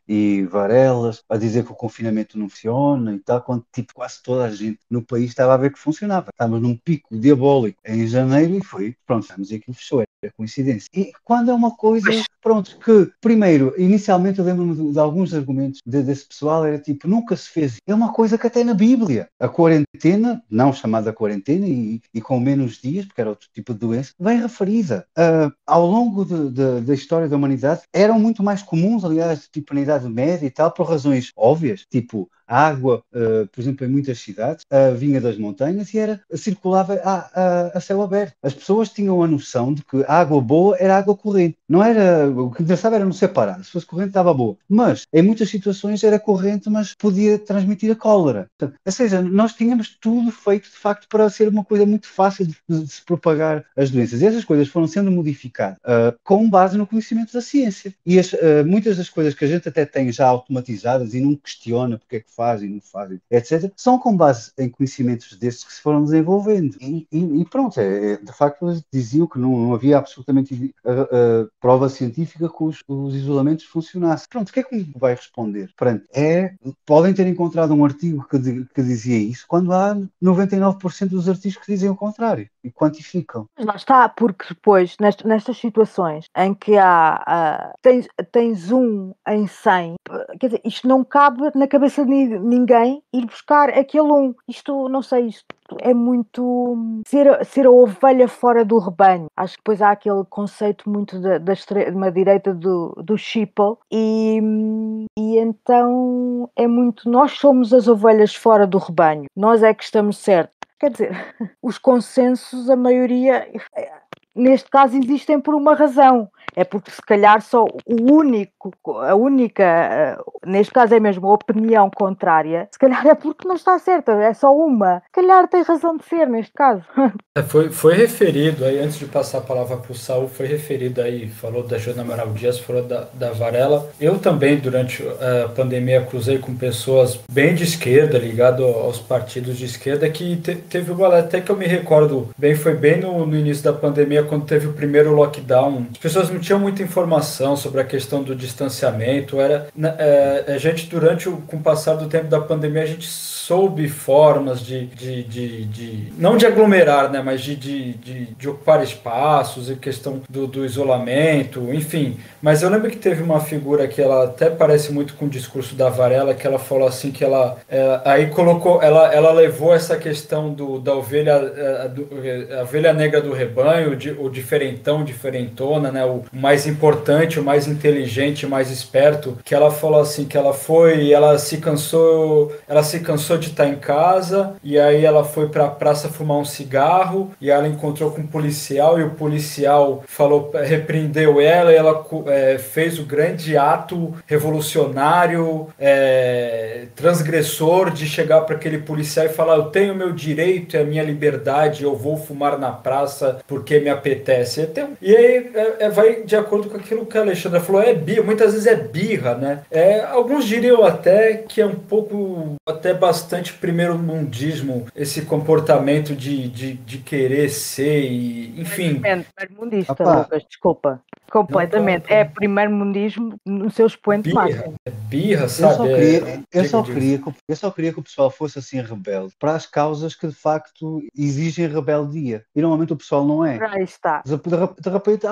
e Varelas a dizer que o confinamento não funciona e tal, quando tipo quase toda a gente no país estava a ver que funcionava. Estávamos num pico diabólico em janeiro e foi, pronto, e aquilo fechou. É coincidência. E quando é uma coisa, pronto, que primeiro, inicialmente eu lembro-me de alguns argumentos desse pessoal, era tipo, nunca se fez. É uma coisa que até na Bíblia, a quarentena, não chamada quarentena e com menos dias, porque era outro tipo de doença, bem referida. Ao longo da história da humanidade, eram muito mais comuns, aliás, tipo na Idade Média e tal, por razões óbvias, tipo a água, por exemplo, em muitas cidades, vinha das montanhas e circulava a céu aberto. As pessoas tinham a noção de que a água boa era água corrente. Não era, o que interessava era não separar. Se fosse corrente, estava boa. Mas, em muitas situações, era corrente, mas podia transmitir a cólera. Ou seja, nós tínhamos tudo feito, de facto, para ser uma coisa muito fácil de se propagar as doenças. E essas coisas foram sendo modificadas com base no conhecimento da ciência. E muitas das coisas que a gente até tem já automatizadas e não questiona porque é que faz e não faz, etc., são com base em conhecimentos desses que se foram desenvolvendo. E pronto, de facto, eles diziam que não havia absolutamente prova científica que os isolamentos funcionassem. Pronto, o que é que me vai responder? Pronto, podem ter encontrado um artigo que dizia isso, quando há 99% dos artigos que dizem o contrário e quantificam. Mas lá está, porque depois, nestas situações em que tens um em 100, quer dizer, isto não cabe na cabeça de ninguém ir buscar aquele um. Isto, não sei, isto é muito ser a ovelha fora do rebanho. Acho que depois há aquele conceito muito da extrema-direita do sheeple e então é muito, nós somos as ovelhas fora do rebanho, nós é que estamos certos. Quer dizer, os consensos, a maioria, neste caso, existem por uma razão. É porque se calhar só a única, neste caso é mesmo a opinião contrária, se calhar é porque não está certa, é só uma. Se calhar tem razão de ser neste caso. Foi referido aí, antes de passar a palavra para o Saul, foi referido aí, falou da Joana Amaral Dias, falou da Varela. Eu também, durante a pandemia, cruzei com pessoas bem de esquerda, ligado aos partidos de esquerda, que teve uma, até que eu me recordo bem, foi bem no início da pandemia, quando teve o primeiro lockdown. As pessoas não tinham muita informação sobre a questão do distanciamento. A gente, com o passar do tempo da pandemia, a gente soube formas não de aglomerar, né, mas de ocupar espaços e questão do isolamento, enfim. Mas eu lembro que teve uma figura que ela até parece muito com o discurso da Varela, que ela falou assim, que ela levou essa questão da ovelha, a ovelha negra do rebanho, o diferentona, né, o mais importante, o mais inteligente, o mais esperto, que ela falou assim, que ela se cansou de estar em casa, e aí ela foi para a praça fumar um cigarro, e ela encontrou com um policial, e o policial repreendeu ela, e ela fez o grande ato revolucionário, transgressor, de chegar para aquele policial e falar: eu tenho meu direito, é a minha liberdade, eu vou fumar na praça porque me apetece. E aí vai de acordo com aquilo que a Alexandra falou, muitas vezes é birra, né? Alguns diriam até que é um pouco, até bastante primeiro-mundismo, esse comportamento de querer ser, enfim. É primeiro-mundista, Lucas, desculpa. Completamente. É primeiro-mundismo no seu expoente máximo. É birra, sabe? Eu só queria que o pessoal fosse assim rebelde para as causas que de facto exigem rebeldia. E normalmente o pessoal não é. Aí está. De repente,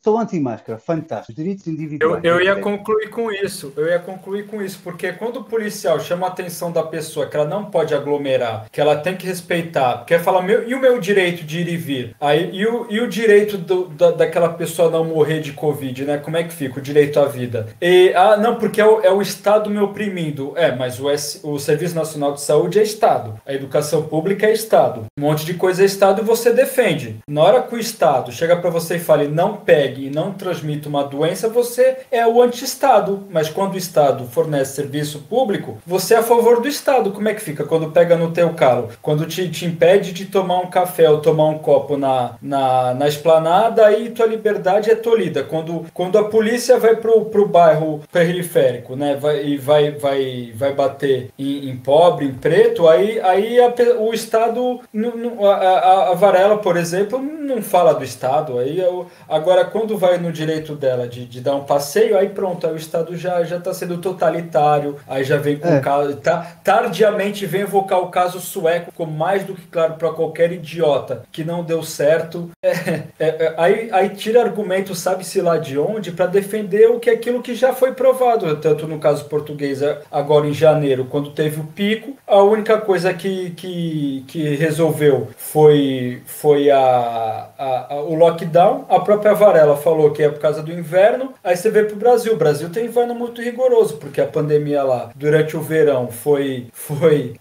sou anti-máscara, fantástico. Direitos individuais. Eu ia concluir com isso, porque quando o policial chama a atenção da pessoa que ela não pode aglomerar, que ela tem que respeitar, quer falar, e o meu direito de ir e vir? Aí, e o direito daquela pessoa não morrer de Covid, né? Como é que fica o direito à vida? Não, porque é o Estado me oprimindo. Mas o Serviço Nacional de Saúde é Estado, a educação pública é Estado, um monte de coisa é Estado e você defende. Na hora que o Estado chega para você e fala, não pegue e não transmita uma doença, você é o anti-Estado. Mas quando o Estado fornece serviço público, você é a favor do Estado. Como é que fica quando pega no teu calo? Quando te impede de tomar um café ou tomar um copo na esplanada, aí tua liberdade é tolhida. Quando a polícia vai pro bairro periférico, né, vai bater em pobre, em preto, aí o Estado, a Varela, por exemplo, não fala do Estado. Agora, quando vai no direito dela de dar um passeio, aí pronto, aí o Estado já está sendo totalitário, aí já vem com o caso, tardiamente vem evocar o caso sueco como mais do que claro para qualquer idiota que não deu certo. Aí tira argumento, sabe-se lá de onde, para defender aquilo que já foi provado, tanto no caso português, agora em janeiro, quando teve o pico, a única coisa que resolveu foi o lockdown. A própria Varela falou que é por causa do inverno. Aí você vê pro Brasil. O Brasil tem inverno muito rigoroso, porque a pandemia lá, durante o verão, foi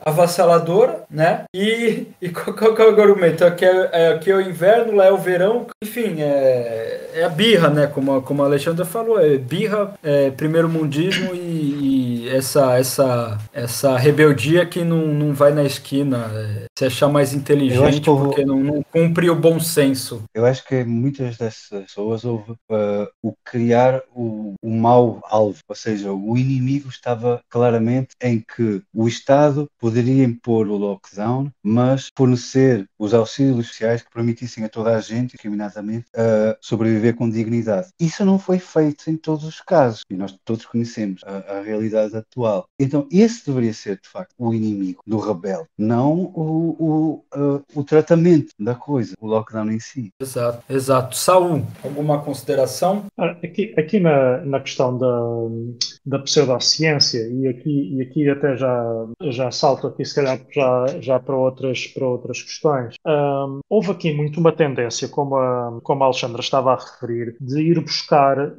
avassaladora, né? E qual que é o argumento? Aqui é o inverno, lá é o verão. Enfim, é a birra, né? Como a Alexandra falou, é birra, primeiro mundismo e essa rebeldia que não vai na esquina, se achar mais inteligente porque não cumpre o bom senso. Eu acho que muitas dessas pessoas houve o criar o mau alvo, ou seja, o inimigo estava claramente em que o Estado poderia impor o lockdown, mas fornecer os auxílios sociais que permitissem a toda a gente, discriminadamente, sobreviver com dignidade. Isso não foi feito em todos os casos, e nós todos conhecemos a realidade atual. Então, esse deveria ser, de facto, o inimigo do rebelde, não o tratamento da coisa, o lockdown em si. Exato. Saúl, alguma consideração? Aqui na questão da pseudociência, e aqui até já salto aqui, se calhar, já para outras questões. Houve aqui muito uma tendência, como a Alexandra estava a referir, de ir buscar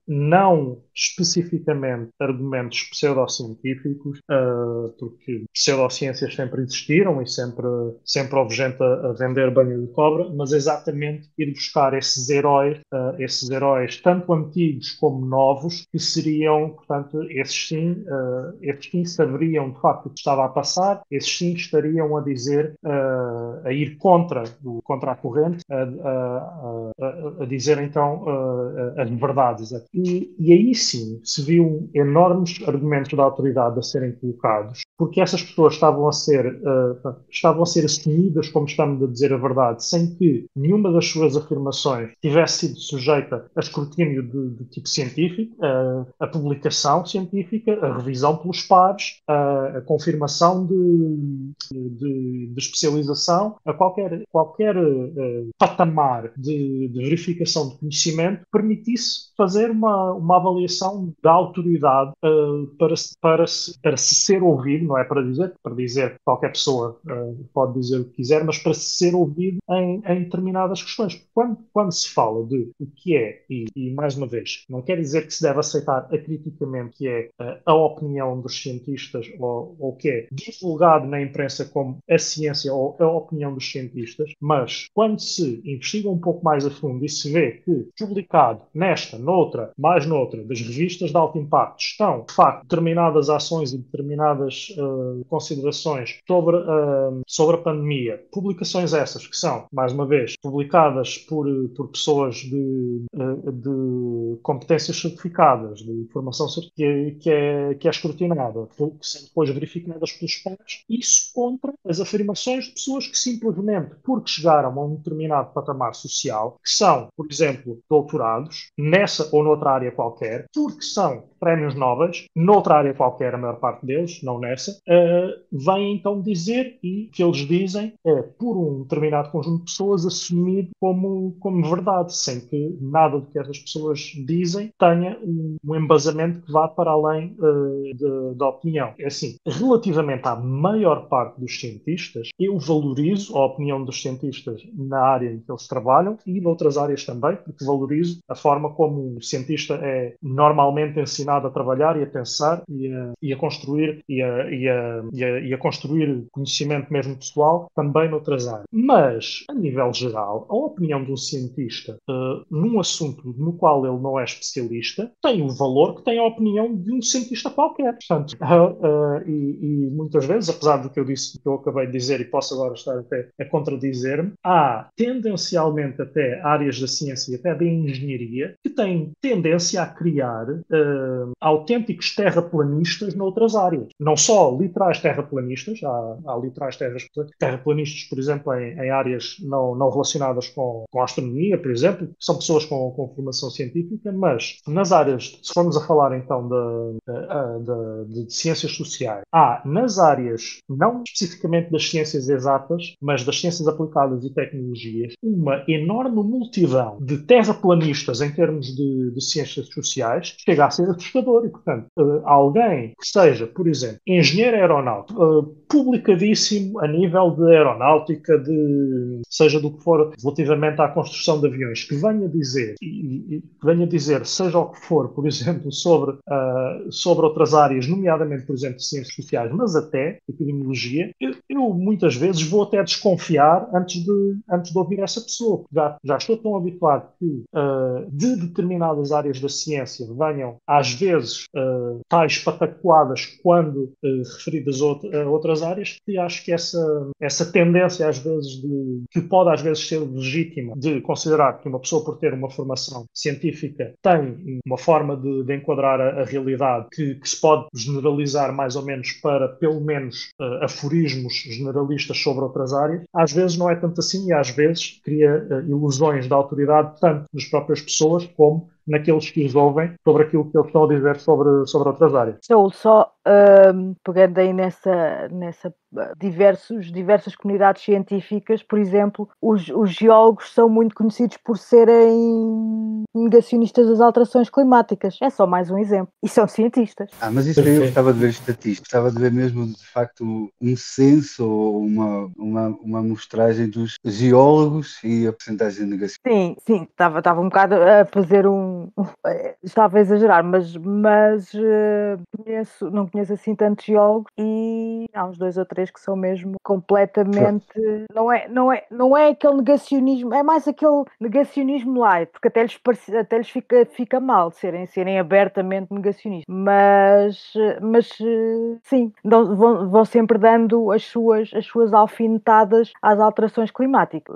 não especificamente argumentos pseudocientíficos, porque pseudociências sempre existiram e sempre houve gente a vender banho de cobra, mas exatamente ir buscar esses heróis tanto antigos como novos, que seriam, portanto, esses sim saberiam de facto o que estava a passar, esses sim estariam a dizer, a ir contra a corrente, a dizer então as verdades. E aí sim se viu enormes argumentos da autoridade a serem colocados, porque essas pessoas estavam a ser assumidas como estando a dizer a verdade, sem que nenhuma das suas afirmações tivesse sido sujeita a escrutínio de tipo científico, a publicação científica, a revisão pelos pares, a confirmação de especialização, a qualquer patamar de verificação de conhecimento permitisse fazer uma avaliação da autoridade para se ser ouvido, não é para dizer qualquer pessoa pode dizer o que quiser, mas para se ser ouvido em determinadas questões. Quando se fala de o que é, e mais uma vez, não quer dizer que se deve aceitar acriticamente que é a opinião dos cientistas ou que é divulgado na imprensa como a ciência ou a opinião dos cientistas, mas quando se investiga um pouco mais a fundo e se vê que publicado nesta, noutra das revistas de alto impacto estão, de facto, determinadas ações e determinadas considerações sobre a pandemia, publicações essas que são, mais uma vez, publicadas por pessoas de competências certificadas, de formação que é escrutinada, que são depois verificadas pelos pares, isso contra as afirmações de pessoas que simplesmente, porque chegaram a um determinado patamar social, que são, por exemplo, doutorados, nessa ou noutra área qualquer, porque são prémios Nobel, noutra área qualquer, a maior parte deles, não nessa, vêm então dizer, e o que eles dizem é, por um determinado conjunto de pessoas, assumido como verdade, sem que nada do que essas pessoas dizem tenha um embasamento que vá para além da opinião. É assim, relativamente à maior parte dos cientistas, eu valorizo a opinião dos cientistas na área em que eles trabalham e noutras áreas também, porque valorizo a forma como o cientista é normalmente ensinado a trabalhar e a pensar e a construir e e a construir conhecimento mesmo pessoal também noutras áreas. Mas, a nível geral, a opinião de um cientista num assunto no qual ele não é especialista tem o valor que tem a opinião de um cientista qualquer. Portanto, e muitas vezes, apesar do que eu disse, que eu acabei de dizer e posso agora estar até a contradizer-me, há tendencialmente até áreas da ciência e até da engenharia que têm tendência a criar autênticos terraplanistas noutras áreas. Não só literais terraplanistas, há literais terraplanistas, por exemplo, em áreas não relacionadas com a astronomia, por exemplo, são pessoas com formação científica, mas nas áreas, se formos a falar então de ciências sociais, há nas áreas, não especificamente das ciências exatas, mas das ciências aplicadas e tecnologias, uma enorme multidão de terraplanistas em termos de ciências sociais, chega a ser assustador. E, portanto, alguém que seja, por exemplo, engenheiro aeronáutico, publicadíssimo a nível de aeronáutica, seja do que for, relativamente à construção de aviões, que venha dizer, seja o que for, por exemplo, sobre outras áreas, nomeadamente, por exemplo, ciências sociais, mas até epidemiologia, eu muitas vezes vou até desconfiar antes de ouvir essa pessoa, porque já estou tão habituado que de determinadas áreas da ciência venham, às vezes, tais pataquadas quando referidas a outras áreas, e acho que essa tendência, às vezes, que pode às vezes ser legítima, de considerar que uma pessoa, por ter uma formação científica, tem uma forma de enquadrar a realidade que se pode generalizar mais ou menos para, pelo menos, aforismos generalistas sobre outras áreas, às vezes não é tanto assim e às vezes cria ilusões de autoridade tanto nas próprias pessoas como naqueles que os ouvem sobre aquilo que eles estão a dizer sobre outras áreas. Saúl, só pegando aí nessa diversas comunidades científicas, por exemplo, os geólogos são muito conhecidos por serem negacionistas das alterações climáticas. É só mais um exemplo. E são cientistas. Mas isso aí eu gostava de ver estatísticas, gostava de ver mesmo, de facto, um censo ou uma amostragem dos geólogos e a porcentagem de negação. Sim, estava um bocado a fazer estava a exagerar, mas não conheço assim tantos geólogos e há uns 2 ou 3 que são mesmo completamente, não é aquele negacionismo, é mais aquele negacionismo light, porque até lhes fica mal de serem abertamente negacionistas, mas sim, vão sempre dando as suas alfinetadas às alterações climáticas.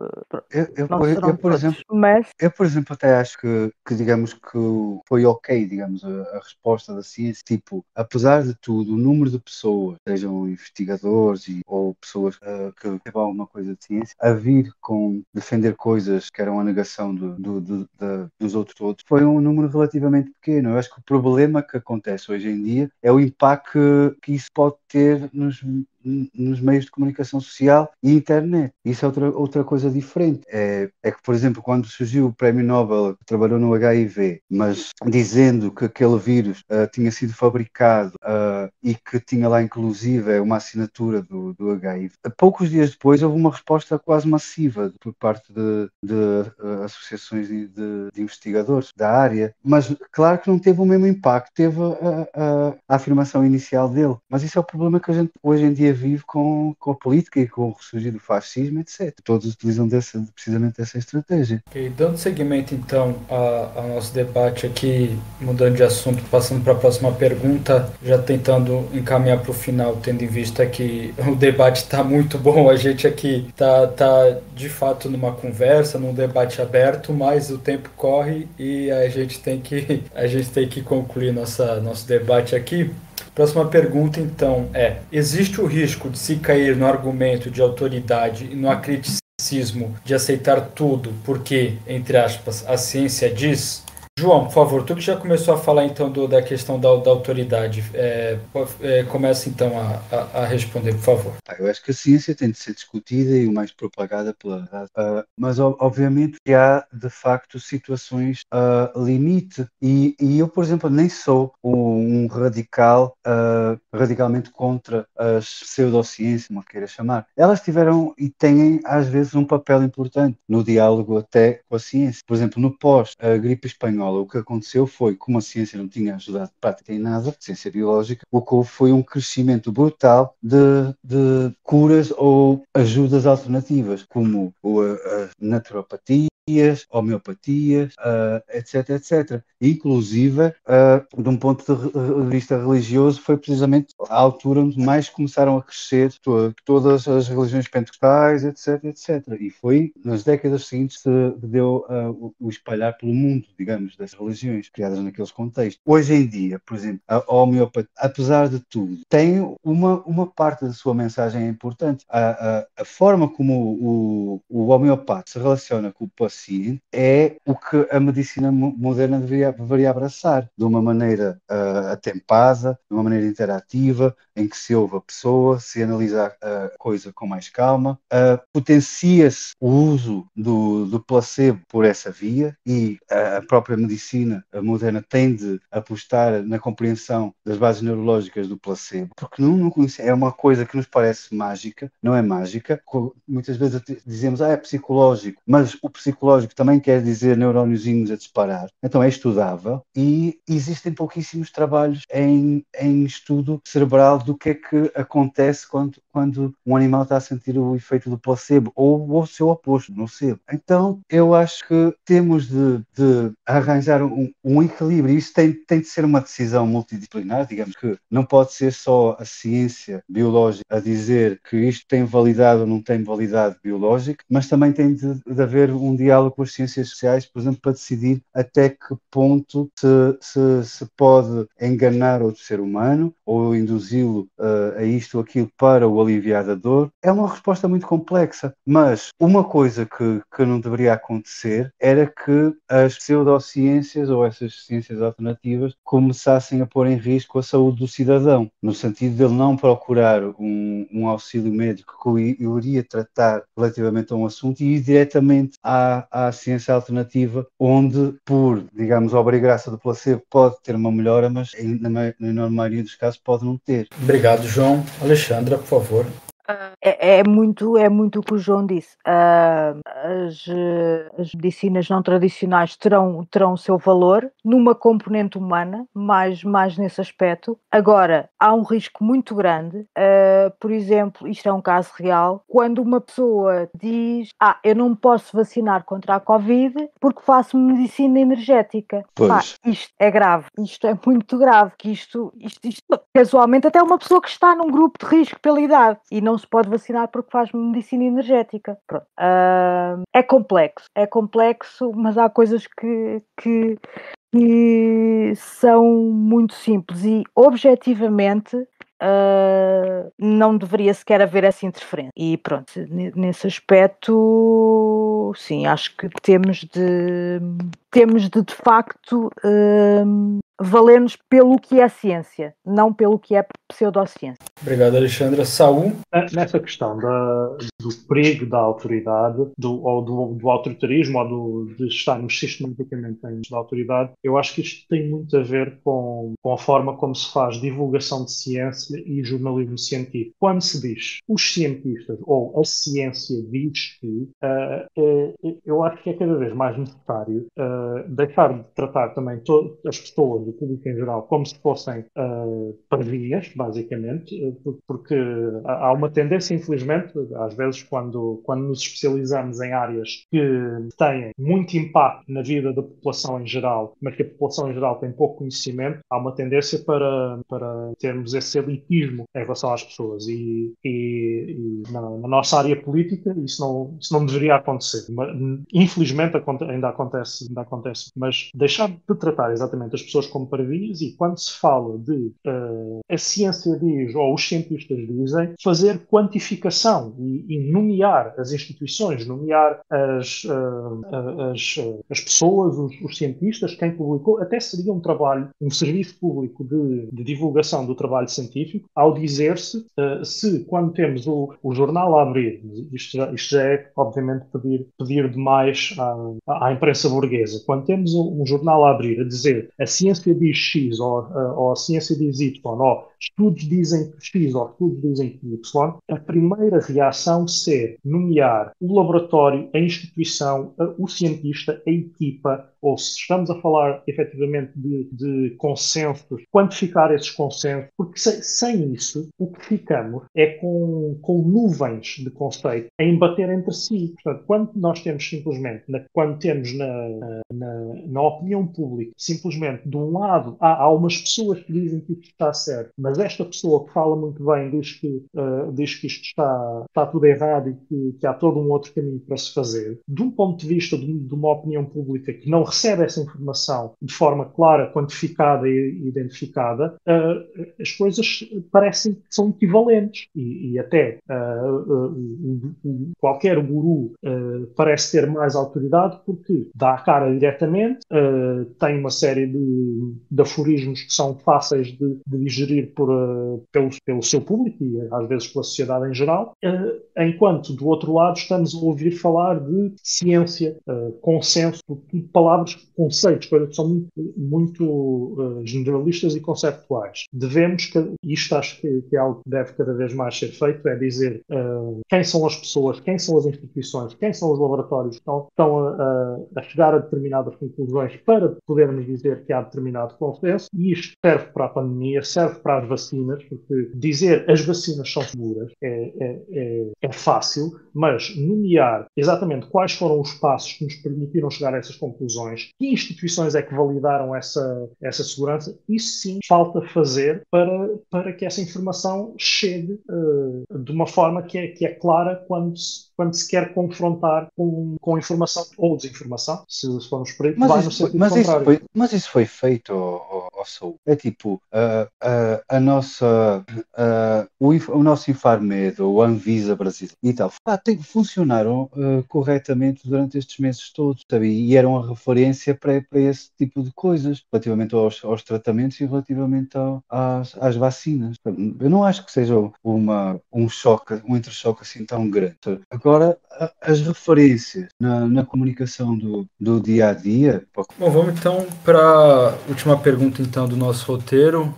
Eu, por exemplo, até acho que digamos que foi ok, digamos, a resposta da ciência. Tipo, apesar de tudo, o número de pessoas, sejam investigadores ou pessoas que teve alguma coisa de ciência, a vir defender coisas que eram a negação dos outros todos, foi um número relativamente pequeno. Eu acho que o problema que acontece hoje em dia é o impacto que isso pode ter nos meios de comunicação social e internet. Isso é outra coisa diferente. É que, por exemplo, quando surgiu o Prémio Nobel, que trabalhou no HIV, mas dizendo que aquele vírus tinha sido fabricado e que tinha lá, inclusive, uma assinatura do HIV. Poucos dias depois, houve uma resposta quase massiva por parte de associações de investigadores da área, mas claro que não teve o mesmo impacto, teve a afirmação inicial dele. Mas isso é o problema que a gente hoje em dia vive com a política e com o ressurgir do fascismo, etc. Todos utilizam precisamente dessa estratégia. Ok, dando seguimento então ao nosso debate aqui, mudando de assunto, passando para a próxima pergunta, já tentando encaminhar para o final, tendo em vista que o debate está muito bom, a gente aqui tá de fato numa conversa, num debate aberto, mas o tempo corre e a gente tem que concluir nosso debate aqui. Próxima pergunta, então, existe o risco de se cair no argumento de autoridade e no acriticismo de aceitar tudo porque, entre aspas, a ciência diz? João, por favor, tu que já começou a falar então da questão da autoridade, começa então a responder, por favor. Eu acho que a ciência tem de ser discutida e o mais propagada mas obviamente que há de facto situações limite e eu, por exemplo, nem sou um radicalmente contra as pseudociências, como queira chamar. Elas tiveram e têm às vezes um papel importante no diálogo até com a ciência. Por exemplo, no pós-gripe espanhola, espanhola, o que aconteceu foi, como a ciência não tinha ajudado prática em nada, ciência biológica, o que houve foi um crescimento brutal de curas ou ajudas alternativas, como a naturopatia, homeopatias, etc, etc. Inclusive, de um ponto de vista religioso, foi precisamente a altura onde mais começaram a crescer todas as religiões pentecostais, etc, etc. E foi nas décadas seguintes que deu o espalhar pelo mundo, digamos, das religiões criadas naqueles contextos. Hoje em dia, por exemplo, a homeopatia, apesar de tudo, tem uma parte da sua mensagem importante. A forma como o homeopata se relaciona com o paciente é o que a medicina moderna deveria abraçar, de uma maneira atempada, de uma maneira interativa, em que se ouve a pessoa, se analisa a coisa com mais calma, potencia-se o uso do placebo por essa via, e a própria medicina moderna tem de apostar na compreensão das bases neurológicas do placebo, porque não é uma coisa que nos parece mágica, não é mágica. Muitas vezes dizemos, é psicológico, mas o psicológico também quer dizer neuróniozinhos a disparar. Então é estudável, e existem pouquíssimos trabalhos em estudo cerebral do que é que acontece quando um animal está a sentir o efeito do placebo, ou o seu oposto, nocebo. Então eu acho que temos de arranjar um equilíbrio. Isso tem de ser uma decisão multidisciplinar, digamos que não pode ser só a ciência biológica a dizer que isto tem validade ou não tem validade biológica, mas também tem de haver um diálogo com as ciências sociais, por exemplo, para decidir até que ponto se pode enganar outro ser humano ou induzi-lo a isto ou aquilo para o aliviar da dor. É uma resposta muito complexa, mas uma coisa que não deveria acontecer era que as pseudociências ou essas ciências alternativas começassem a pôr em risco a saúde do cidadão, no sentido de ele não procurar um auxílio médico que o iria tratar relativamente a um assunto e ir diretamente à ciência alternativa, onde, por, digamos, obra e graça do placebo, pode ter uma melhora, mas na enorme maioria dos casos pode não ter. Obrigado, João. Alexandra, por favor. É muito o que o João disse. As medicinas não tradicionais terão o seu valor numa componente humana, mais nesse aspecto. Agora, há um risco muito grande. Por exemplo, isto é um caso real, quando uma pessoa diz: eu não posso vacinar contra a Covid porque faço medicina energética. Isto é grave. Isto é muito grave. Que isto casualmente até uma pessoa que está num grupo de risco pela idade e não se pode vacinar porque faz medicina energética. Pronto. É complexo, mas há coisas que são muito simples e objetivamente não deveria sequer haver essa interferência. E pronto, nesse aspecto, sim, acho que temos de facto valer-nos pelo que é ciência, não pelo que é pseudociência. Obrigado, Alexandra. Saúl? Nessa questão do perigo da autoridade, do autoritarismo, ou de estarmos sistematicamente em da autoridade, eu acho que isto tem muito a ver com a forma como se faz divulgação de ciência e jornalismo científico. Quando se diz os cientistas ou a ciência diz que, eu acho que é cada vez mais necessário deixar de tratar também todas as pessoas, o público em geral, como se fossem parvias, basicamente, porque há uma tendência, infelizmente, às vezes, quando nos especializamos em áreas que têm muito impacto na vida da população em geral, mas que a população em geral tem pouco conhecimento, há uma tendência para termos esse elitismo em relação às pessoas. E na nossa área política isso não deveria acontecer. Mas, infelizmente ainda acontece. Mas deixar de tratar exatamente as pessoas como parvinhas, e quando se fala de a ciência diz, ou os cientistas dizem, fazer quantificação e nomear as instituições, nomear as pessoas, os cientistas, quem publicou, até seria um serviço público de divulgação do trabalho científico, científico ao dizer-se se quando temos o jornal a abrir, isto já é obviamente pedir demais à imprensa burguesa, quando temos um jornal a abrir a dizer a ciência diz X ou a ciência diz Y, ou estudos dizem que X ou estudos dizem que Y, a primeira reação ser nomear o laboratório, a instituição, o cientista, a equipa, ou se estamos a falar efetivamente de consensos, quantificar esses consensos, porque sem isso o que ficamos é com nuvens de conceito a embater entre si. Portanto, quando nós temos simplesmente, quando temos na opinião pública, simplesmente de um lado há umas pessoas que dizem que isto está certo, mas esta pessoa que fala muito bem diz que isto está tudo errado e que há todo um outro caminho para se fazer. De um ponto de vista de uma opinião pública que não recebe essa informação de forma clara, quantificada e identificada, as coisas parecem que são equivalentes e até qualquer guru parece ter mais autoridade porque dá a cara diretamente, tem uma série de aforismos que são fáceis de digerir pelo seu público e às vezes pela sociedade em geral, enquanto do outro lado estamos a ouvir falar de ciência, consenso, palavras, conceitos, coisas que são muito generalistas e conceptuais. Isto acho que é algo que deve cada vez mais ser feito, é dizer quem são as pessoas, quem são as instituições, quem são os laboratórios que estão a chegar a determinadas conclusões para podermos dizer que há determinado consenso, e isto serve para a pandemia, serve para as vacinas, porque dizer as vacinas são seguras é fácil, mas nomear exatamente quais foram os passos que nos permitiram chegar a essas conclusões, que instituições é que validaram essa segurança, isso sim falta fazer para que essa informação chegue de uma forma que é clara quando se quer confrontar com informação ou desinformação, se formos por aí, vai no sentido contrário. Mas isso foi feito ao Saúl. É tipo, o nosso Infarmed, o Anvisa brasileiro e tal, funcionaram corretamente durante estes meses todos, sabe? E eram a referência para esse tipo de coisas, relativamente aos tratamentos e relativamente às vacinas. Eu não acho que seja um entrechoque assim tão grande. Agora, as referências na comunicação do dia a dia. Bom, vamos então para a última pergunta então do nosso roteiro.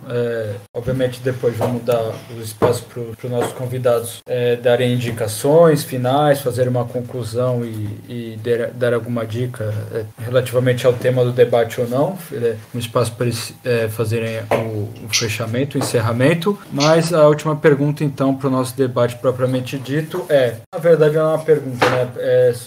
Obviamente depois vamos dar o espaço para os nossos convidados darem indicações finais, fazer uma conclusão e dar alguma dica relativamente ao tema do debate ou não. Um espaço para eles fazerem o fechamento, o encerramento. Mas a última pergunta então para o nosso debate propriamente dito na verdade é uma pergunta, né?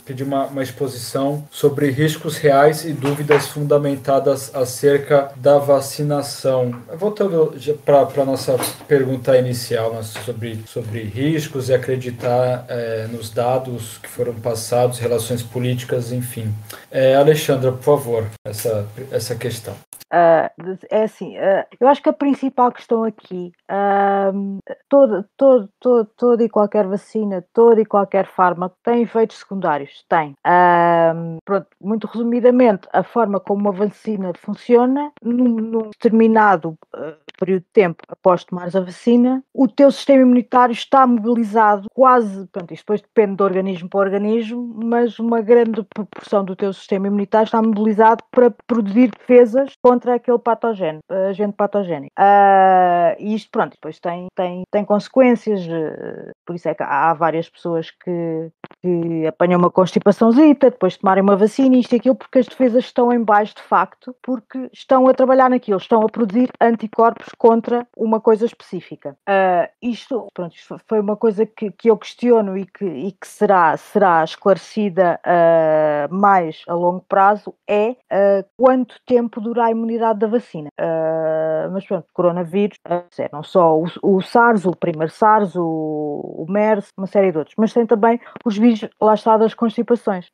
Pedir uma exposição sobre riscos reais e dúvidas fundamentadas acerca da vacinação. Voltando para a nossa pergunta inicial, né, sobre riscos e acreditar nos dados que foram passados, relações políticas, enfim. Alexandra, por favor, essa questão. Eu acho que a principal questão aqui, toda e qualquer vacina, toda e qualquer fármaco tem efeitos secundários, tem. Pronto, muito resumidamente, a forma como uma vacina funciona, num determinado período de tempo após tomares a vacina, o teu sistema imunitário está mobilizado quase, pronto, isto depois depende de organismo para organismo, mas uma grande proporção do teu sistema imunitário está mobilizado para produzir defesas contra aquele agente patogénico. E isto, pronto, depois tem consequências, por isso é que há várias pessoas que apanham uma constipaçãozita, depois de tomarem uma vacina, isto e aquilo, porque as defesas estão em baixo de facto, porque estão a trabalhar naquilo, estão a produzir anticorpos contra uma coisa específica. Isto foi uma coisa que eu questiono e que será esclarecida mais a longo prazo, quanto tempo dura a imunidade da vacina. Mas pronto, coronavírus, não só o SARS, o primeiro SARS, o MERS, uma série de outros, mas tem também os vírus, lá está, das constipações.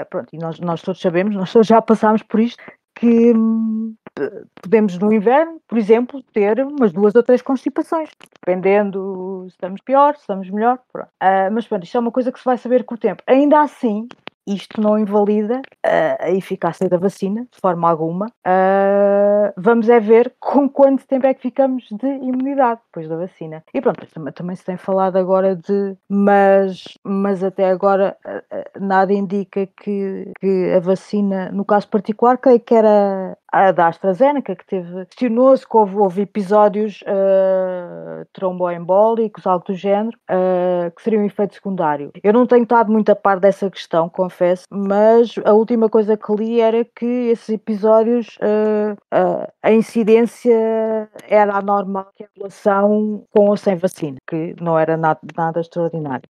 Pronto, e nós todos sabemos, nós todos já passámos por isto, que podemos no inverno, por exemplo, ter umas 2 ou 3 constipações, dependendo se estamos pior, se estamos melhor. Mas pronto, isto é uma coisa que se vai saber com o tempo. Ainda assim, isto não invalida a eficácia da vacina, de forma alguma. Vamos é ver com quanto tempo é que ficamos de imunidade depois da vacina. E pronto, também se tem falado agora mas até agora nada indica que a vacina, no caso particular, creio que era a da AstraZeneca, que questionou-se que houve episódios tromboembólicos, algo do género, que seriam um efeito secundário. Eu não tenho estado muito a par dessa questão, confesso, mas a última coisa que li era que esses episódios, a incidência era anormal em relação com ou sem vacina, que não era nada extraordinário.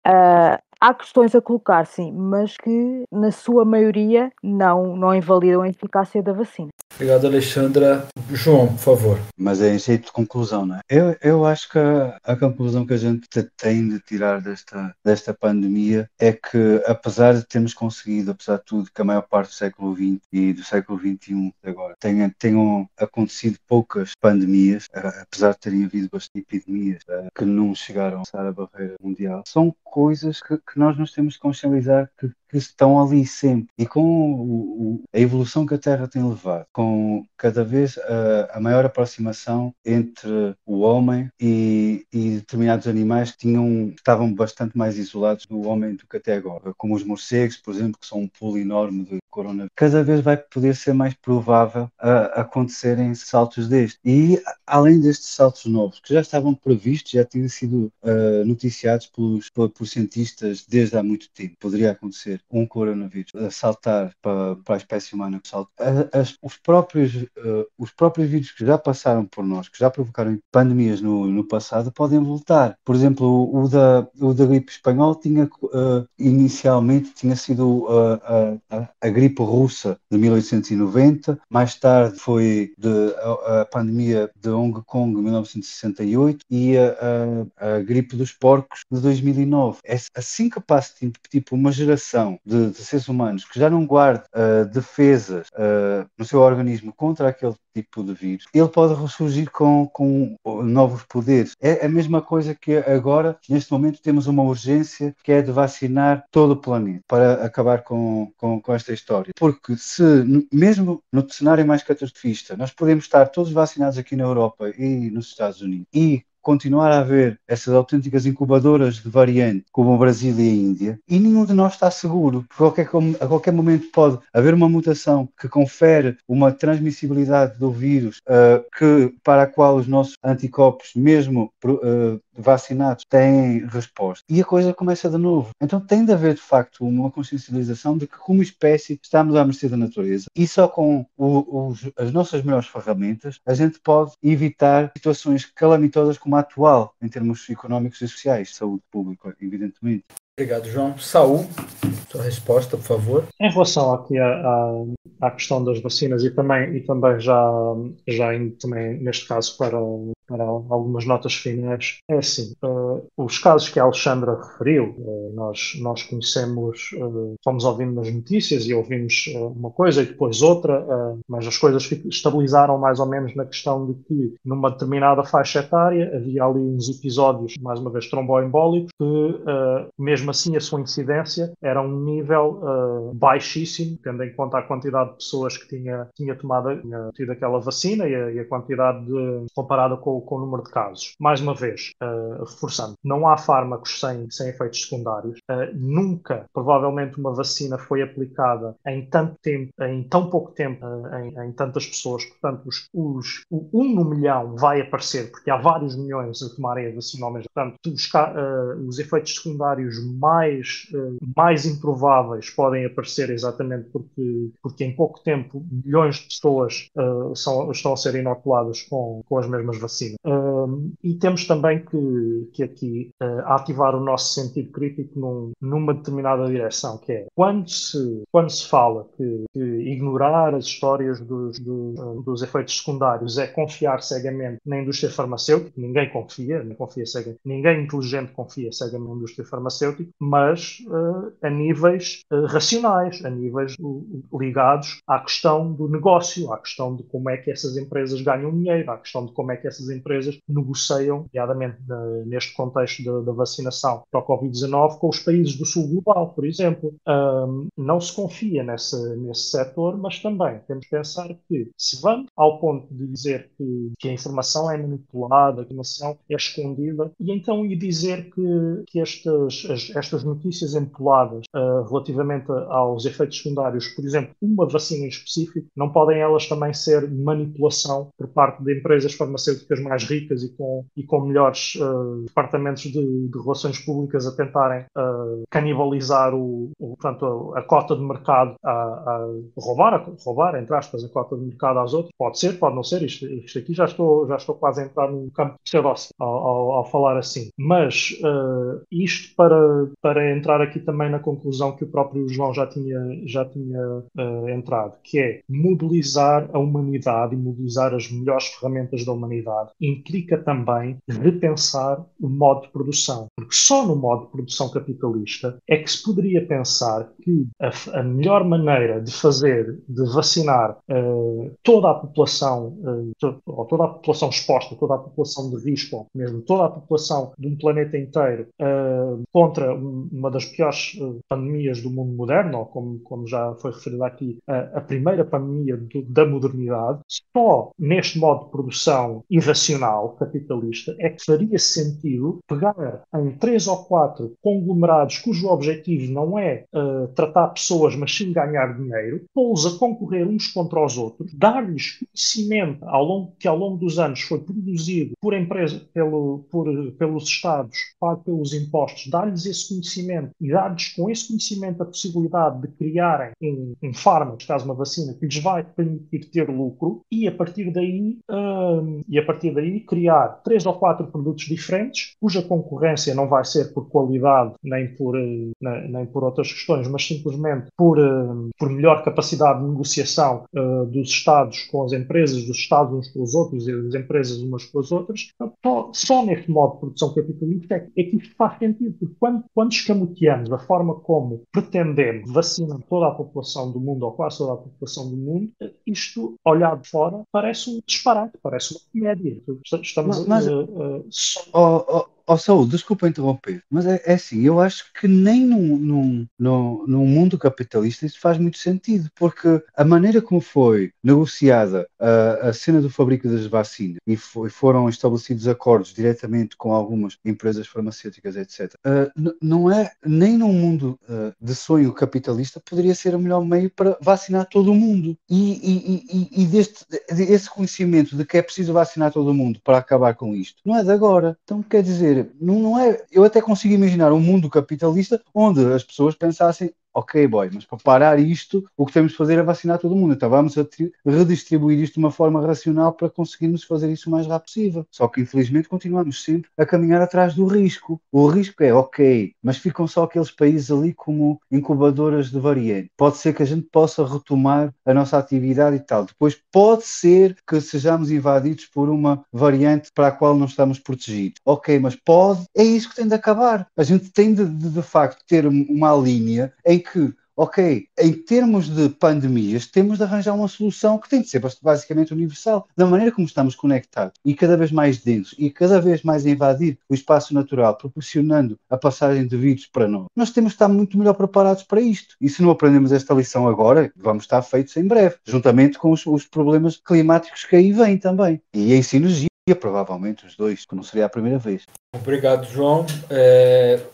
Há questões a colocar, sim, mas que, na sua maioria, não invalidam a eficácia da vacina. Obrigado, Alexandra. João, por favor. Mas é em jeito de conclusão, não é? Eu acho que a conclusão que a gente tem de tirar desta pandemia é que, apesar de termos conseguido, apesar de tudo, que a maior parte do século XX e do século XXI agora tenham acontecido poucas pandemias, apesar de terem havido bastantes epidemias que não chegaram a passar a barreira mundial, são coisas que nós nos temos de consciencializar que estão ali sempre. E com a evolução que a Terra tem levado, com cada vez a maior aproximação entre o homem e determinados animais que estavam bastante mais isolados do homem do que até agora, como os morcegos, por exemplo, que são um pulo enorme de coronavírus. Cada vez vai poder ser mais provável acontecerem saltos destes. E além destes saltos novos, que já estavam previstos, já tinham sido noticiados por cientistas desde há muito tempo, poderia acontecer um coronavírus saltar para a espécie humana. Os próprios vírus que já passaram por nós, que já provocaram pandemias no passado, podem voltar. Por exemplo, o da gripe espanhola inicialmente tinha sido a gripe russa de 1890, mais tarde foi a pandemia de Hong Kong de 1968 e a gripe dos porcos de 2009. Assim que passa tipo uma geração de seres humanos que já não guarda defesas no seu organismo contra aquele tipo de vírus, ele pode ressurgir com novos poderes. É a mesma coisa que agora, neste momento, temos uma urgência que é de vacinar todo o planeta para acabar com esta história. Porque se, mesmo no cenário mais catastrofista, nós podemos estar todos vacinados aqui na Europa e nos Estados Unidos e continuar a haver essas autênticas incubadoras de variante, como o Brasil e a Índia, e nenhum de nós está seguro, porque a qualquer momento pode haver uma mutação que confere uma transmissibilidade do vírus para a qual os nossos anticorpos, mesmo vacinados, têm resposta. E a coisa começa de novo. Então tem de haver, de facto, uma consciencialização de que, como espécie, estamos à mercê da natureza, e só com as nossas melhores ferramentas a gente pode evitar situações calamitosas como a atual, em termos económicos e sociais, saúde pública, evidentemente. Obrigado, João. Saúl, sua resposta, por favor. Em relação aqui à questão das vacinas e também já indo também, neste caso, para algumas notas finais, é assim, os casos que a Alexandra referiu, nós conhecemos, fomos ouvindo nas notícias e ouvimos uma coisa e depois outra, mas as coisas estabilizaram mais ou menos na questão de que numa determinada faixa etária havia ali uns episódios, mais uma vez, tromboembólicos, que mesmo assim a sua incidência era um nível baixíssimo, tendo em conta a quantidade de pessoas que tinha tido aquela vacina e a quantidade comparada com o número de casos. Mais uma vez, reforçando, não há fármacos sem efeitos secundários. Nunca, provavelmente, uma vacina foi aplicada em tão pouco tempo, em tantas pessoas. Portanto, o 1 no milhão vai aparecer, porque há vários milhões a tomarem a vacina ao mesmo tempo. Os efeitos secundários mais improváveis podem aparecer exatamente porque em pouco tempo milhões de pessoas estão a ser inoculadas com as mesmas vacinas. E temos também que aqui ativar o nosso sentido crítico numa determinada direção, que é quando se fala que ignorar as histórias dos efeitos secundários é confiar cegamente na indústria farmacêutica. Ninguém confia cegamente, ninguém inteligente confia cegamente na indústria farmacêutica, mas a níveis racionais, a níveis ligados à questão do negócio, à questão de como é que essas empresas ganham dinheiro, à questão de como é que essas empresas negociam, nomeadamente neste contexto da vacinação para o Covid-19, com os países do sul global, por exemplo. Não se confia nesse setor, mas também temos que pensar que, se vamos ao ponto de dizer que a informação é manipulada, que a informação é escondida, e então ir dizer que estas notícias empoladas relativamente aos efeitos secundários, por exemplo, uma vacina em específico, não podem elas também ser manipulação por parte de empresas farmacêuticas mais ricas e com melhores departamentos de relações públicas a tentarem canibalizar portanto, a cota de mercado, a roubar, entre aspas, a cota de mercado às outras. Pode ser, pode não ser. Isto aqui já estou quase a entrar num campo de pseudócio ao falar assim. Mas isto para entrar aqui também na conclusão que o próprio João já tinha entrado, que é mobilizar a humanidade e mobilizar as melhores ferramentas da humanidade, implica também repensar o modo de produção. Porque só no modo de produção capitalista é que se poderia pensar que a melhor maneira de vacinar toda a população, ou toda a população exposta, toda a população de risco, ou mesmo toda a população de um planeta inteiro contra uma das piores pandemias do mundo moderno, ou como já foi referido aqui, a primeira pandemia da modernidade, só neste modo de produção irracional, capitalista, é que faria sentido pegar em 3 ou 4 conglomerados cujo objetivo não é tratar pessoas, mas sim ganhar dinheiro, pô-los a concorrer uns contra os outros, dar-lhes conhecimento que ao longo dos anos foi produzido por empresa, pelos Estados, pago pelos impostos, dar-lhes esse conhecimento e dar-lhes com esse conhecimento a possibilidade de criarem um fármaco, neste caso uma vacina, que lhes vai permitir ter lucro e a partir daí criar 3 ou 4 produtos diferentes, cuja concorrência não vai ser por qualidade nem por outras questões, mas simplesmente por melhor capacidade de negociação dos Estados com as empresas, dos Estados uns com os outros e das empresas umas com as outras. Só neste modo de produção capitalista é que isto faz sentido, porque quando escamoteamos a forma como pretendemos vacinar toda a população do mundo, ou quase toda a população do mundo, isto, olhado de fora, parece um disparate, parece uma comédia. Estamos Saúl, desculpa interromper, mas é assim, eu acho que nem num mundo capitalista isso faz muito sentido, porque a maneira como foi negociada a cena do fabrico das vacinas e foram estabelecidos acordos diretamente com algumas empresas farmacêuticas, etc., não é, nem num mundo de sonho capitalista poderia ser o melhor meio para vacinar todo o mundo. E esse conhecimento de que é preciso vacinar todo o mundo para acabar com isto, não é de agora. Então, quer dizer, não é. Eu até consigo imaginar um mundo capitalista onde as pessoas pensassem: ok, boy, mas para parar isto, o que temos de fazer é vacinar todo mundo. Então vamos redistribuir isto de uma forma racional para conseguirmos fazer isso o mais rápido possível. Só que, infelizmente, continuamos sempre a caminhar atrás do risco. O risco é, ok, mas ficam só aqueles países ali como incubadoras de variante. Pode ser que a gente possa retomar a nossa atividade e tal. Depois pode ser que sejamos invadidos por uma variante para a qual não estamos protegidos. Ok, mas é isso que tem de acabar. A gente tem de facto ter uma linha em que, ok, em termos de pandemias, temos de arranjar uma solução que tem de ser basicamente universal. Da maneira como estamos conectados e cada vez mais densos e cada vez mais a invadir o espaço natural, proporcionando a passagem de vírus para nós temos de estar muito melhor preparados para isto. E se não aprendemos esta lição agora, vamos estar feitos em breve, juntamente com os problemas climáticos que aí vêm também. E em sinergia, provavelmente os dois, que não seria a primeira vez. Obrigado, João.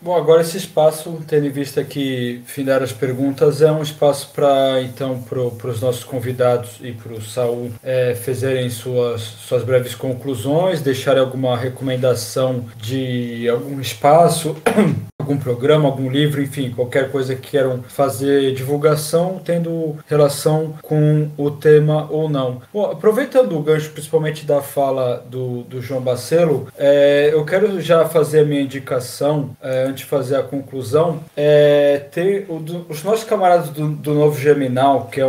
Bom, agora esse espaço, tendo em vista que findaram as perguntas, é um espaço para os nossos convidados e para o Saúl fazerem suas breves conclusões, deixarem alguma recomendação de algum espaço, algum programa, algum livro, enfim, qualquer coisa que queiram fazer divulgação, tendo relação com o tema ou não. Bom, aproveitando o gancho, principalmente da fala do João Bacelo, eu quero já fazer a minha indicação, antes de fazer a conclusão, ter os nossos camaradas do Novo Germinal, que é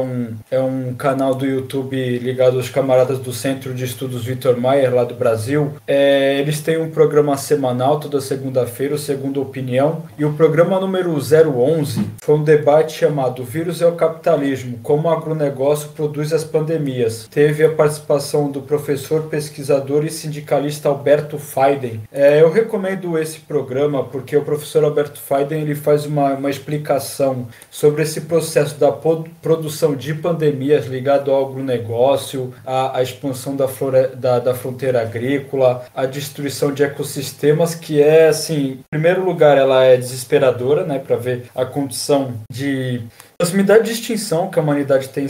um canal do YouTube ligado aos camaradas do Centro de Estudos Vitor Mayer, lá do Brasil. Eles têm um programa semanal, toda segunda-feira, o Segunda Opinião, opinião. E o programa número 011 foi um debate chamado "O vírus é o capitalismo, como o agronegócio produz as pandemias". Teve a participação do professor, pesquisador e sindicalista Alberto Faiden. Eu recomendo esse programa porque o professor Alberto Faiden ele faz uma explicação sobre esse processo da produção de pandemias ligado ao agronegócio, a expansão da fronteira agrícola, a destruição de ecossistemas, que é, assim, em primeiro lugar, ela é desesperadora, né, para ver a condição de proximidade de extinção que a humanidade tem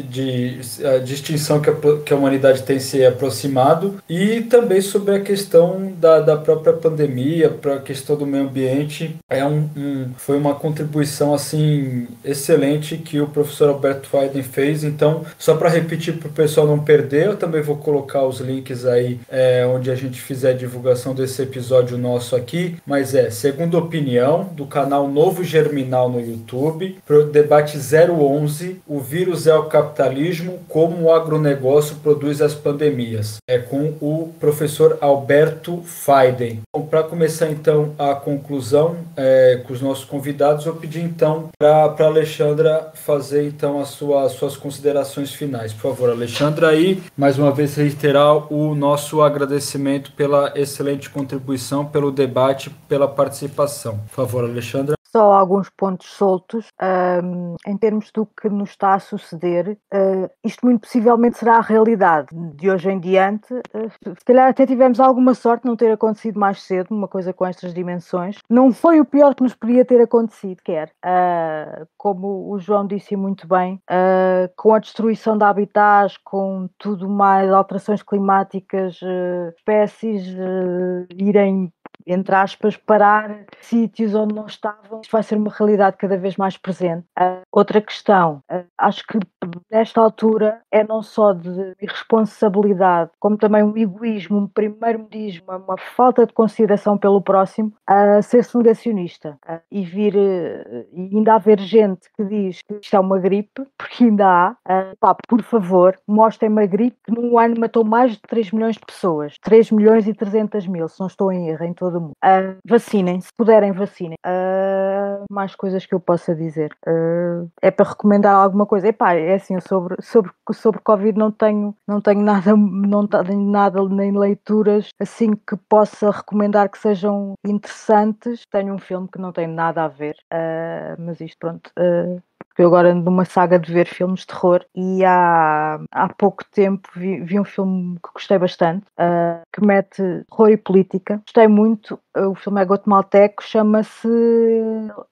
de extinção que a humanidade tem se aproximado, e também sobre a questão da própria pandemia, para a questão do meio ambiente. Foi uma contribuição assim excelente que o professor Alberto Faiden fez. Então, só para repetir para o pessoal não perder, eu também vou colocar os links aí onde a gente fizer a divulgação desse episódio nosso aqui, mas Segunda Opinião, do canal Novo Germinal no YouTube, pro debate 011, o vírus é o capitalismo, como o agronegócio produz as pandemias. Com o professor Alberto Faiden. Bom, para começar então a conclusão com os nossos convidados, eu pedi então para a Alexandra fazer então as suas considerações finais. Por favor, Alexandra, aí mais uma vez reiterar o nosso agradecimento pela excelente contribuição, pelo debate, pela participação. Por favor, Alexandra. Só alguns pontos soltos. Em termos do que nos está a suceder, isto muito possivelmente será a realidade de hoje em diante. Se calhar até tivemos alguma sorte de não ter acontecido mais cedo, uma coisa com estas dimensões. Não foi o pior que nos podia ter acontecido, como o João disse muito bem, com a destruição de habitats, com tudo mais, alterações climáticas, espécies irem, entre aspas, parar sítios onde não estavam. Isto vai ser uma realidade cada vez mais presente. Outra questão, acho que nesta altura é não só de irresponsabilidade, como também um egoísmo, um primeiro-mundismo, uma falta de consideração pelo próximo, a ser-se negacionista. E ainda haver gente que diz que isto é uma gripe, porque ainda há, por favor, mostrem-me a gripe que num ano matou mais de 3 milhões de pessoas. 3 milhões e 300 mil, se não estou em erro, em todo o mundo. Vacinem, se puderem, vacinem. Mais coisas que eu possa dizer. É para recomendar alguma coisa. É assim, eu sobre Covid não tenho nada, nem leituras assim que possa recomendar que sejam interessantes. Tenho um filme que não tem nada a ver, mas isto pronto. Eu agora ando numa saga de ver filmes de terror e há pouco tempo vi um filme que gostei bastante, que mete terror e política. Gostei muito. O filme é guatemalteco, chama-se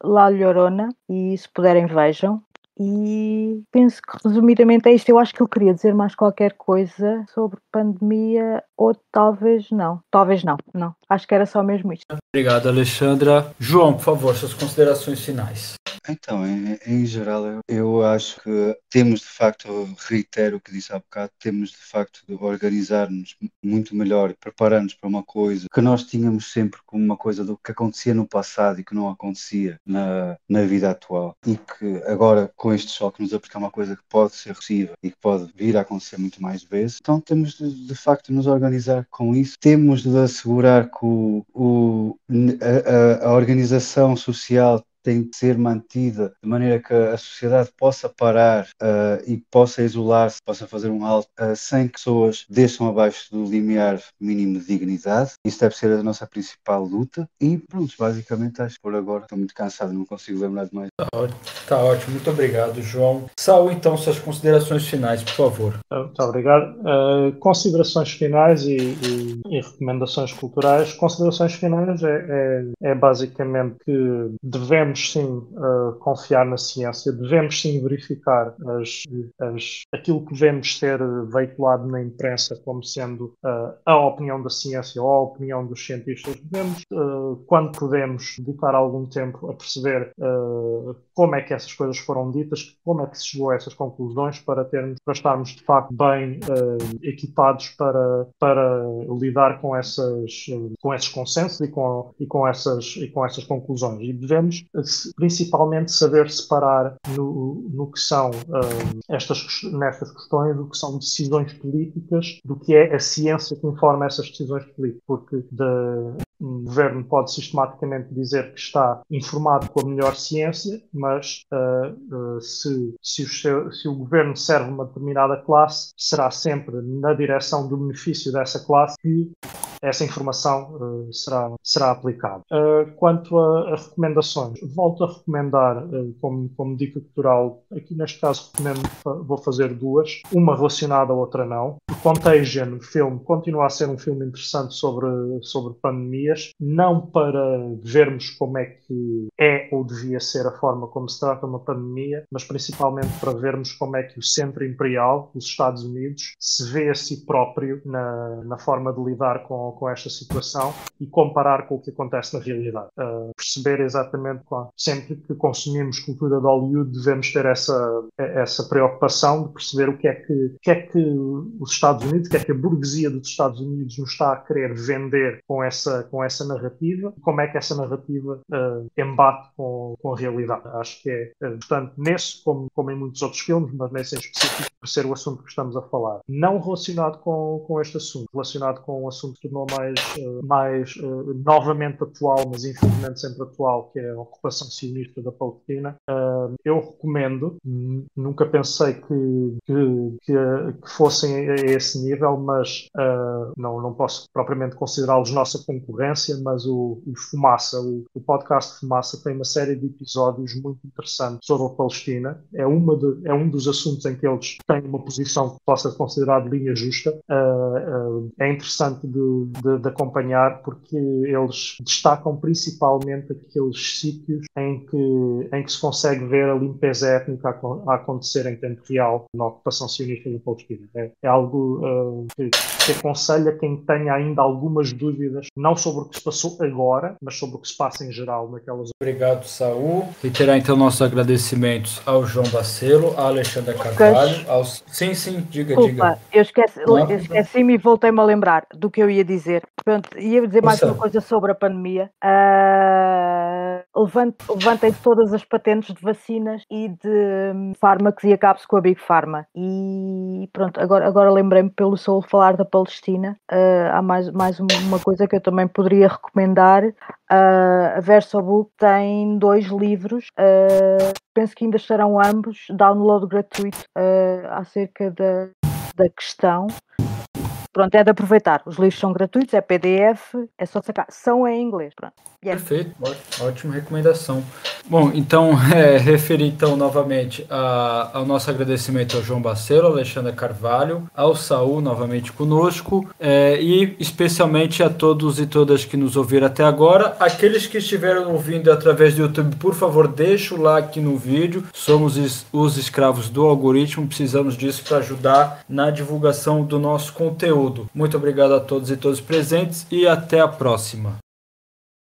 La Llorona, e se puderem vejam. E penso que resumidamente é isto. Eu acho que eu queria dizer mais qualquer coisa sobre pandemia, ou talvez não. Não. Acho que era só mesmo isto. Obrigado, Alexandra. João, por favor, suas considerações finais. Então, em geral, eu acho que temos de facto, reitero o que disse há bocado, temos de facto de organizar-nos muito melhor e preparar-nos para uma coisa que nós tínhamos sempre como uma coisa do que acontecia no passado e que não acontecia na vida atual, e que agora com este choque nos aplica uma coisa que pode ser possível e que pode vir a acontecer muito mais vezes. Então temos de facto nos organizar com isso, temos de assegurar que a organização social tem de ser mantida de maneira que a sociedade possa parar e possa isolar-se, possa fazer um alto, sem que pessoas deixem abaixo do limiar mínimo de dignidade. Isso deve ser a nossa principal luta. E pronto, basicamente acho que por agora estou muito cansado, não consigo lembrar de mais. Tá ótimo, muito obrigado, João. Saúl, então, suas considerações finais, por favor. Muito obrigado. Considerações finais e recomendações culturais. Considerações finais é basicamente que devemos sim confiar na ciência, devemos sim verificar aquilo que vemos ser veiculado na imprensa como sendo a opinião da ciência ou a opinião dos cientistas. Devemos, quando podemos, dedicar algum tempo a perceber como é que essas coisas foram ditas, como é que se chegou a essas conclusões, para estarmos de facto bem equipados para lidar com esses consensos e com essas conclusões. E devemos principalmente saber separar no que são nestas questões, o que são decisões políticas, do que é a ciência que informa essas decisões políticas, porque o governo pode sistematicamente dizer que está informado com a melhor ciência, mas se o governo serve uma determinada classe, será sempre na direção do benefício dessa classe que essa informação será aplicada. Quanto a recomendações, volto a recomendar, como dica cultural, aqui neste caso vou fazer duas, uma relacionada, a outra não. O Contagion, o filme, continua a ser um filme interessante sobre pandemias, não para vermos como é que é ou devia ser a forma como se trata uma pandemia, mas principalmente para vermos como é que o Centro Imperial, os Estados Unidos, se vê a si próprio na forma de lidar com esta situação e comparar com o que acontece na realidade. Perceber exatamente, sempre que consumimos cultura de Hollywood, devemos ter essa preocupação de perceber o que é que os Estados Unidos, o que é que a burguesia dos Estados Unidos nos está a querer vender com essa narrativa, e como é que essa narrativa embate com a realidade. Acho que é, portanto, nesse, como em muitos outros filmes, mas nesse em específico, por ser o assunto que estamos a falar. Não relacionado com este assunto, relacionado com um assunto que tornou mais novamente atual, mas infelizmente sempre atual, que é a ocupação sionista da Palestina. Eu recomendo, nunca pensei que fossem a esse nível, mas não posso propriamente considerá-los nossa concorrência, mas o Fumaça, o podcast Fumaça, tem uma série de episódios muito interessantes sobre a Palestina. É um dos assuntos em que eles têm uma posição que possa ser considerada de linha justa. É interessante de acompanhar, porque eles destacam principalmente aqueles sítios em que se consegue ver a limpeza étnica a acontecer em tempo real na ocupação sionista da Palestina. É algo que aconselho a quem tenha ainda algumas dúvidas, não sobre o que se passou agora, mas sobre o que se passa em geral naquelas. Obrigado, Saul. Reiterar então nossos agradecimentos ao João Bacelo, à Alexandra Carvalho, Sim, diga. Desculpa, eu esqueci-me e voltei-me a lembrar do que eu ia dizer. Pronto, ia dizer mais uma coisa sobre a pandemia. Levantem todas as patentes de vacinas e de fármacos e acabe-se com a Big Pharma. E pronto, agora lembrei-me pelo Saul falar da Palestina. Há mais uma coisa que eu também poderia recomendar. A VersoBook tem 2 livros, penso que ainda estarão ambos download gratuito acerca da questão. Pronto, é de aproveitar. Os livros são gratuitos, é PDF, é só sacar. São em inglês. Pronto. Perfeito, ótima recomendação. Bom, então, referir então novamente ao nosso agradecimento ao João Bacelo, Alexandra Carvalho, ao Saul novamente conosco, e especialmente a todos e todas que nos ouviram até agora. Aqueles que estiveram ouvindo através do YouTube, por favor, deixa o like no vídeo. Somos os escravos do algoritmo, precisamos disso para ajudar na divulgação do nosso conteúdo. Muito obrigado a todos e todas presentes e até a próxima.